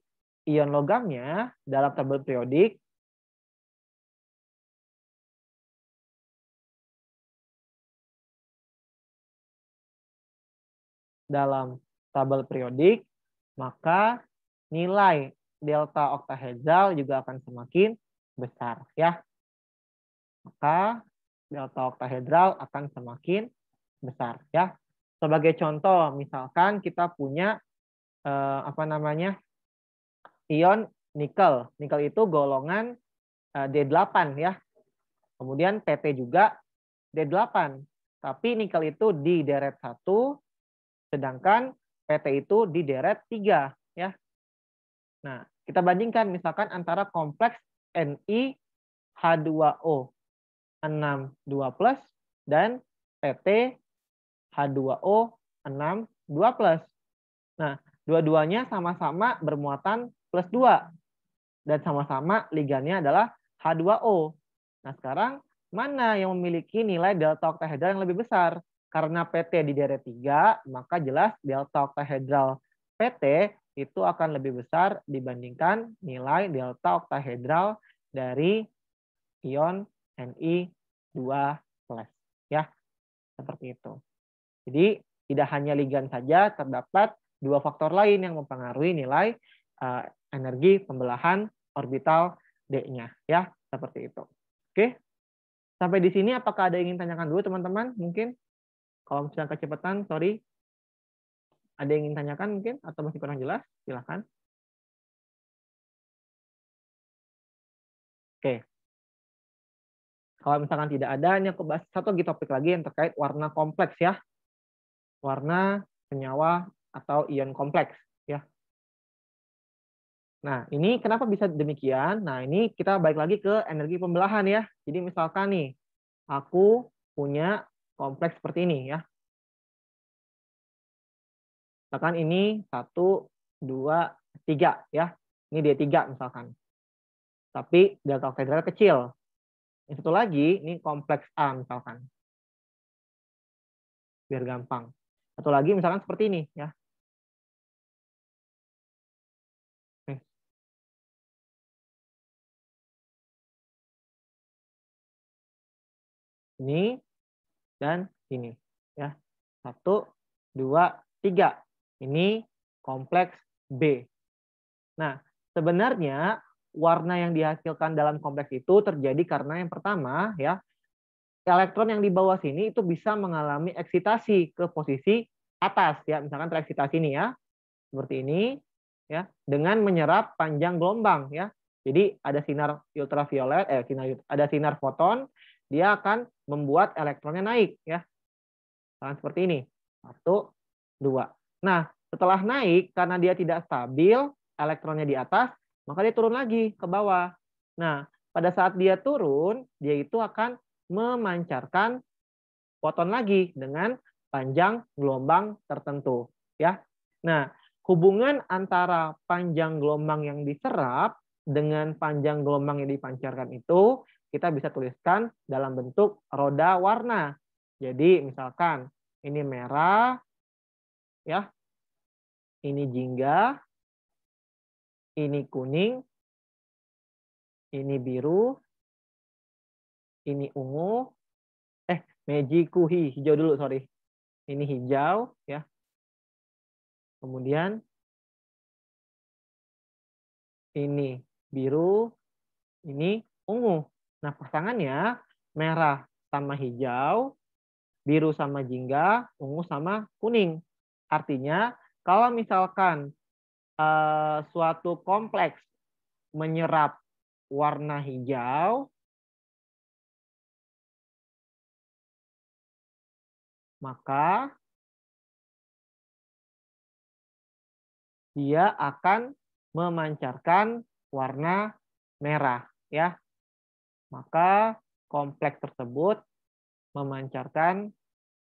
ion logamnya dalam tabel periodik, maka nilai delta oktahedral juga akan semakin besar, ya. Maka delta oktahedral akan semakin besar ya. Sebagai contoh, misalkan kita punya ion nikel. Nikel itu golongan D8 ya. Kemudian PT juga D8. Tapi nikel itu di deret 1, sedangkan PT itu di deret 3 ya. Nah, kita bandingkan misalkan antara kompleks NiH2O 6,2+ dan PT H2O 6,2+. Nah, dua-duanya sama-sama bermuatan +2 dan sama-sama ligannya adalah H2O. Nah, sekarang mana yang memiliki nilai delta oktahedral yang lebih besar? Karena PT di deret 3, maka jelas delta oktahedral PT itu akan lebih besar dibandingkan nilai delta oktahedral dari ion Ni2+. Ya, seperti itu. Jadi tidak hanya ligan saja, terdapat dua faktor lain yang mempengaruhi nilai energi pembelahan orbital D-nya. Ya, seperti itu. Oke. Sampai di sini apakah ada yang ingin tanyakan dulu teman-teman? Mungkin kalau misalnya kecepatan, sorry. Ada yang ingin tanyakan mungkin atau masih kurang jelas? Silakan. Oke. Kalau misalkan tidak ada, ini aku bahas satu lagi topik lagi yang terkait warna kompleks ya. Warna senyawa atau ion kompleks ya. Nah, ini kenapa bisa demikian? Nah, ini kita balik lagi ke energi pembelahan ya. Jadi misalkan nih, aku punya kompleks seperti ini ya. Misalkan ini 1, 2, 3 ya. Ini D3 misalkan. Tapi delta oktahedral kecil. Yang satu lagi, ini kompleks A misalkan. Biar gampang. Satu lagi misalkan seperti ini ya. Ini dan ini ya. 1, 2, 3. Ini kompleks B. Nah, sebenarnya warna yang dihasilkan dalam kompleks itu terjadi karena yang pertama ya, elektron yang di bawah sini itu bisa mengalami eksitasi ke posisi atas ya, misalkan tereksitasi ini ya. Seperti ini ya, dengan menyerap panjang gelombang ya. Jadi ada sinar ultraviolet ada sinar foton, dia akan membuat elektronnya naik ya. Seperti ini. 1, 2. Nah, setelah naik karena dia tidak stabil, elektronnya di atas, maka dia turun lagi ke bawah. Nah, pada saat dia turun, dia itu akan memancarkan foton lagi dengan panjang gelombang tertentu, ya. Nah, hubungan antara panjang gelombang yang diserap dengan panjang gelombang yang dipancarkan itu kita bisa tuliskan dalam bentuk roda warna. Jadi, misalkan ini merah, ya. Ini jingga, ini kuning, ini biru, ini ungu, hijau dulu, sorry. Ini hijau, ya. Kemudian ini biru, ini ungu. Nah, pasangannya merah sama hijau, biru sama jingga, ungu sama kuning. Artinya, kalau misalkan suatu kompleks menyerap warna hijau, maka dia akan memancarkan warna merah, ya. Maka kompleks tersebut memancarkan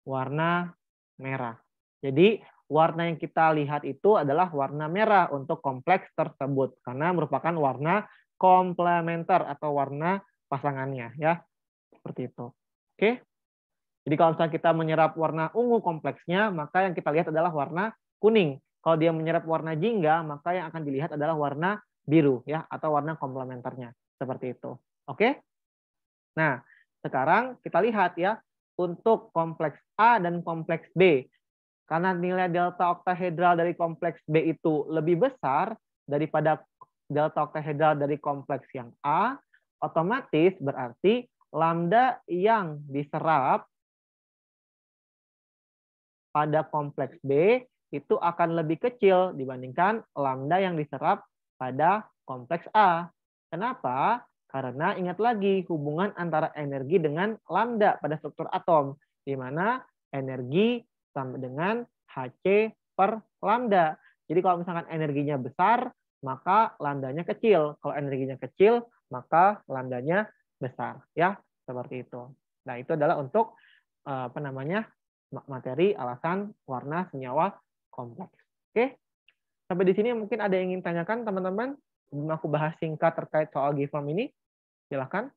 warna merah. Jadi warna yang kita lihat itu adalah warna merah untuk kompleks tersebut karena merupakan warna komplementer atau warna pasangannya, ya. Seperti itu. Oke. Jadi kalau misalnya kita menyerap warna ungu kompleksnya, maka yang kita lihat adalah warna kuning. Kalau dia menyerap warna jingga, maka yang akan dilihat adalah warna biru, ya, atau warna komplementernya. Seperti itu. Oke? Nah, sekarang kita lihat ya, untuk kompleks A dan kompleks B. Karena nilai delta oktahedral dari kompleks B itu lebih besar daripada delta oktahedral dari kompleks yang A, otomatis berarti lambda yang diserap pada kompleks B itu akan lebih kecil dibandingkan lambda yang diserap pada kompleks A. Kenapa? Karena ingat lagi hubungan antara energi dengan lambda pada struktur atom, di mana energi sama dengan Hc per lambda. Jadi kalau misalkan energinya besar, maka lambdanya kecil. Kalau energinya kecil, maka lambdanya besar. Ya, seperti itu. Nah, itu adalah untuk materi alasan warna senyawa kompleks. Oke, sampai di sini mungkin ada yang ingin tanyakan teman-teman. Aku bahas singkat terkait soal giveform ini. Silakan.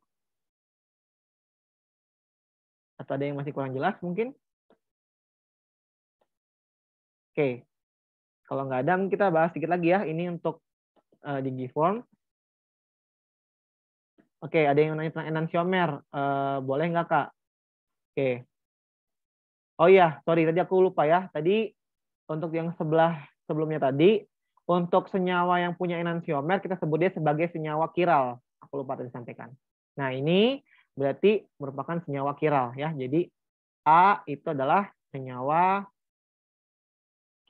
Atau ada yang masih kurang jelas mungkin? Oke, kalau nggak ada kita bahas sedikit lagi ya. Ini untuk di giveform. Oke, ada yang nanya tentang enantiomer. Boleh nggak, Kak? Oke. Oh iya, sorry tadi aku lupa ya. Tadi untuk yang sebelumnya tadi, untuk senyawa yang punya enantiomer kita sebut dia sebagai senyawa kiral. Aku lupa tadi sampaikan. Nah, ini berarti merupakan senyawa kiral ya. Jadi A itu adalah senyawa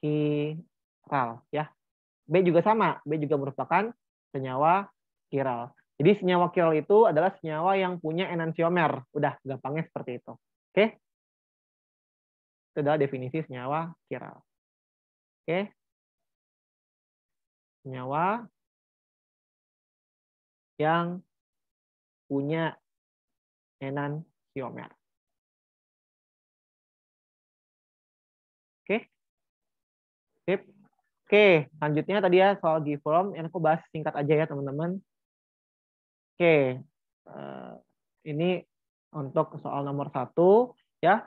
kiral ya. B juga sama, B juga merupakan senyawa kiral. Jadi senyawa kiral itu adalah senyawa yang punya enantiomer. Udah gampangnya seperti itu. Oke? Itu adalah definisi senyawa kiral. Oke? Senyawa yang punya enantiomer. Oke? Sip. Oke, selanjutnya tadi ya soal giveform. Yang aku bahas singkat aja ya teman-teman. Oke, ini untuk soal nomor 1 ya.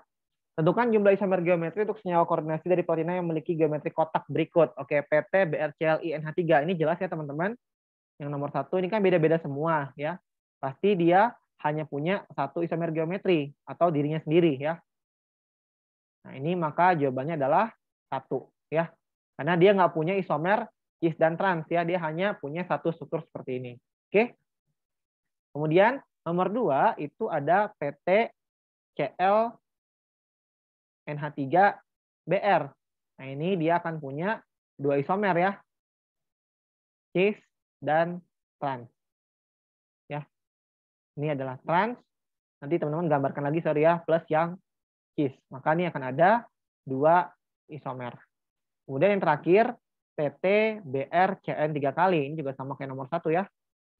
Tentukan jumlah isomer geometri untuk senyawa koordinasi dari platina yang memiliki geometri kotak berikut. Oke, PT, BrCl, NH3. Ini jelas ya teman-teman. Yang nomor 1 ini kan beda-beda semua ya. Pasti dia hanya punya satu isomer geometri atau dirinya sendiri ya. Nah, ini maka jawabannya adalah 1 ya. Karena dia nggak punya isomer cis dan trans ya, dia hanya punya satu struktur seperti ini. Oke. Kemudian nomor 2 itu ada PT Cl NH3 Br. Nah, ini dia akan punya 2 isomer ya. Cis dan trans. Ya. Ini adalah trans. Nanti teman-teman gambarkan lagi sorry ya, plus yang cis. Maka ini akan ada 2 isomer. Kemudian yang terakhir PT Br Cn 3 kali. Ini juga sama kayak nomor 1 ya.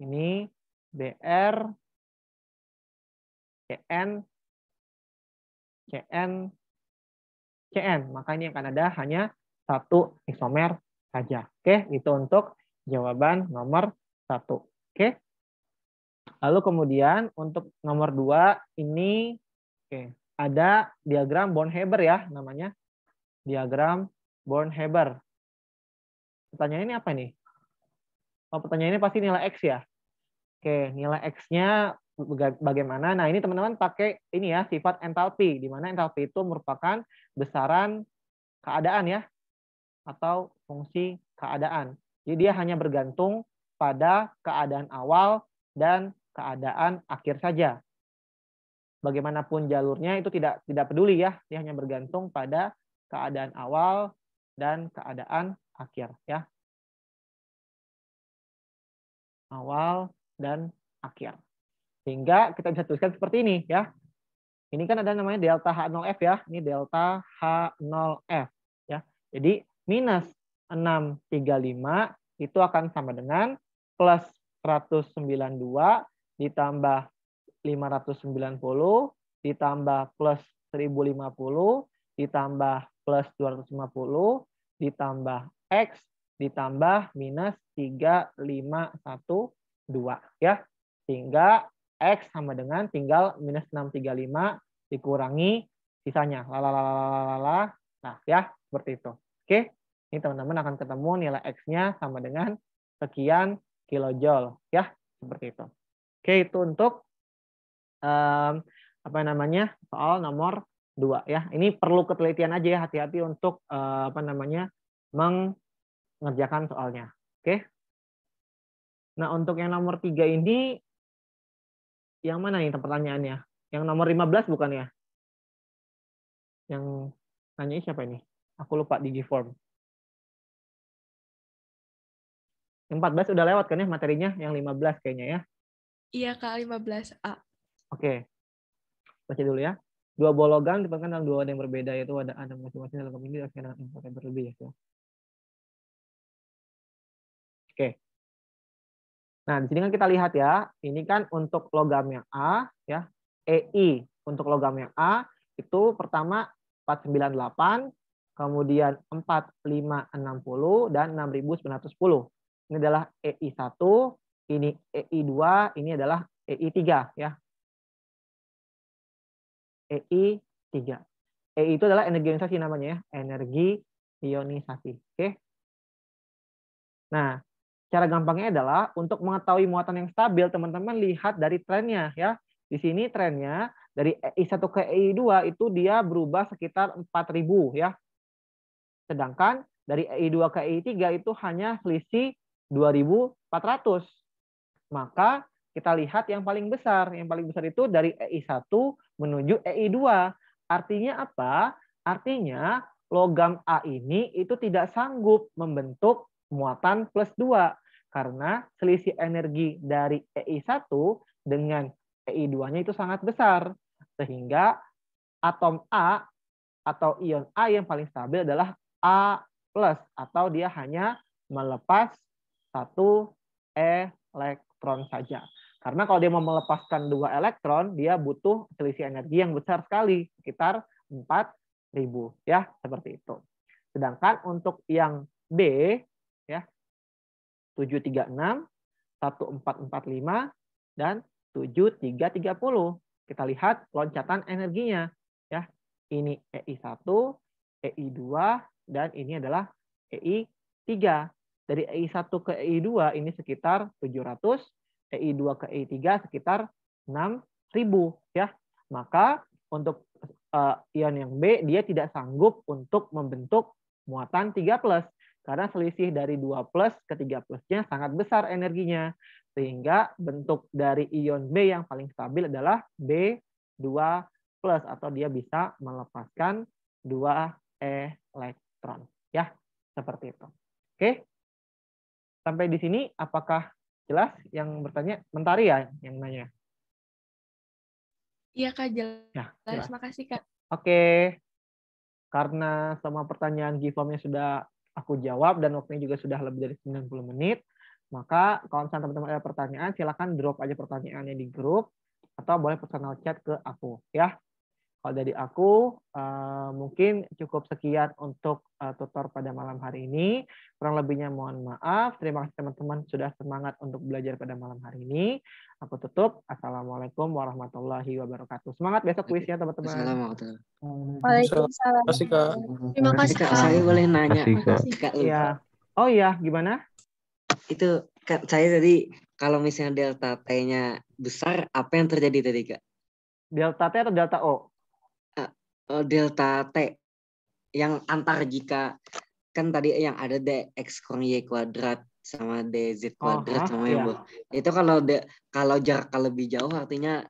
Ini Br Cn Cn Cn, maka ini akan ada hanya 1 isomer saja. Oke, itu untuk jawaban nomor 1. Oke. Lalu kemudian untuk nomor 2 ini ada diagram Born-Haber ya namanya. Diagram Born-Haber. Pertanyaan ini apa nih? Oh, pertanyaan ini pasti nilai X ya. Oke, nilai X-nya bagaimana? Nah, ini teman-teman pakai ini ya, sifat entalpi, di mana entalpi itu merupakan besaran keadaan ya, atau fungsi keadaan. Jadi dia hanya bergantung pada keadaan awal dan keadaan akhir saja. Bagaimanapun jalurnya itu tidak peduli ya, dia hanya bergantung pada keadaan awal dan keadaan akhir ya. Awal dan akhir. Sehingga kita bisa tuliskan seperti ini ya. Ini kan ada namanya delta H0F ya. Ini delta H0F ya. Jadi minus 635 itu akan sama dengan plus 192 ditambah 590 ditambah plus 1050 ditambah plus 250 ditambah X ditambah minus 3512 ya. Sehingga X sama dengan tinggal minus 635 dikurangi sisanya. Lalalala. Nah, ya, seperti itu. Oke. Ini teman-teman akan ketemu nilai X-nya sama dengan sekian kilojoule ya, seperti itu. Oke, itu untuk soal nomor 2 ya. Ini perlu ketelitian aja ya, hati-hati untuk mengerjakan soalnya. Oke. Nah, untuk yang nomor 3 ini yang mana nih pertanyaannya? Yang nomor 15 bukan ya? Yang nanya siapa ini? Aku lupa di G-form. Yang 14 udah lewat kan ya materinya? Yang 15 kayaknya ya? Iya, Kak, 15A. Oke. Baca dulu ya. Dua buah logam dipasangkan dalam dua wadah yang berbeda, yaitu wadah A dan masing-masing dalam ini dengan input yang berlebih. Ya. Oke. Nah, di sini kan kita lihat ya, ini kan untuk logam yang A, ya, EI. Untuk logam yang A, itu pertama 498, kemudian 4560, dan 6910. Ini adalah EI1, ini EI2, ini adalah EI3. Ya. EI3. EI itu adalah energi ionisasi namanya ya, energi ionisasi. Oke. Nah, cara gampangnya adalah untuk mengetahui muatan yang stabil, teman-teman lihat dari trennya ya. Di sini trennya dari EI1 ke EI2 itu dia berubah sekitar 4.000 ya. Sedangkan dari EI2 ke EI3 itu hanya selisih 2.400. Maka kita lihat yang paling besar. Yang paling besar itu dari EI1 menuju EI2. Artinya apa? Artinya logam A ini itu tidak sanggup membentuk muatan plus 2. Karena selisih energi dari EI1 dengan EI2-nya itu sangat besar. Sehingga atom A atau ion A yang paling stabil adalah A+, atau dia hanya melepas 1 elektron saja. Karena kalau dia mau melepaskan 2 elektron, dia butuh selisih energi yang besar sekali, sekitar 4.000 ya, seperti itu. Sedangkan untuk yang B ya 736, 1445 dan 7330. Kita lihat loncatan energinya ya. Ini EI1, EI2 dan ini adalah EI3. Dari EI1 ke EI2 ini sekitar 700, EI2 ke EI3 sekitar 6.000 ya. Maka untuk ion yang B dia tidak sanggup untuk membentuk muatan 3+, karena selisih dari 2+ ke 3+-nya sangat besar energinya. Sehingga bentuk dari ion B yang paling stabil adalah B2+, atau dia bisa melepaskan 2 elektron. Ya, seperti itu. Oke. Sampai di sini apakah jelas? Yang bertanya Mentari ya yang nanya? Iya, Kak, jelas. Ya, jelas. Makasih, Kak. Oke. Karena semua pertanyaan G-form-nya sudah aku jawab dan waktunya juga sudah lebih dari 90 menit, maka kalau misalnya teman-teman ada pertanyaan, silakan drop aja pertanyaannya di grup atau boleh personal chat ke aku ya. Kalau dari aku mungkin cukup sekian untuk tutor pada malam hari ini. Kurang lebihnya mohon maaf. Terima kasih teman-teman sudah semangat untuk belajar pada malam hari ini. Aku tutup. Assalamualaikum warahmatullahi wabarakatuh. Semangat besok kuisnya teman-teman. Assalamualaikum. Waalaikumsalam. Terima kasih, Kak. Saya boleh nanya. Kak. Iya. Oh iya, gimana? Itu Kak, saya tadi kalau misalnya delta T-nya besar, apa yang terjadi tadi, Kak? Delta T atau delta O? Delta T yang antar jika kan tadi yang ada dx kurang y kuadrat sama dz kuadrat sama yang itu kalau jarak lebih jauh artinya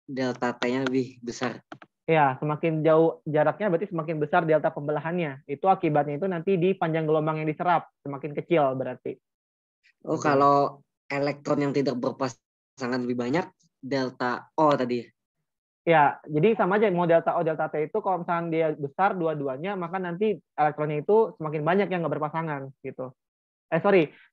delta T-nya lebih besar. Ya, semakin jauh jaraknya berarti semakin besar delta pembelahannya. Itu akibatnya itu nanti di panjang gelombang yang diserap semakin kecil berarti. Oh, kalau elektron yang tidak berpasangan lebih banyak delta O tadi. Ya, jadi sama aja mau delta O, delta T itu kalau misalnya dia besar dua-duanya, maka nanti elektronnya itu semakin banyak yang nggak berpasangan gitu.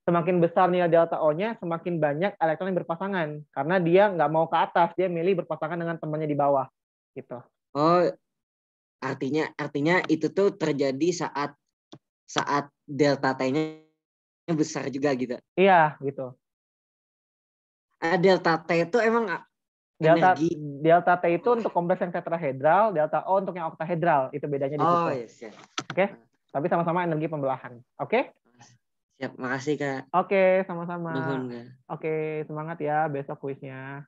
Semakin besar nilai delta O-nya, semakin banyak elektron yang berpasangan. Karena dia nggak mau ke atas, dia milih berpasangan dengan temannya di bawah gitu. Oh, artinya itu tuh terjadi saat delta T-nya besar juga gitu. Iya, gitu. Delta T itu emang Delta T itu untuk kompleks yang tetrahedral, delta O untuk yang oktahedral. Itu bedanya di situ. Oh, yes, ya. Oke? Tapi sama-sama energi pembelahan. Oke? Siap, makasih Kak. Oke, sama-sama. Nuhun, Kak. Oke, semangat ya besok kuisnya.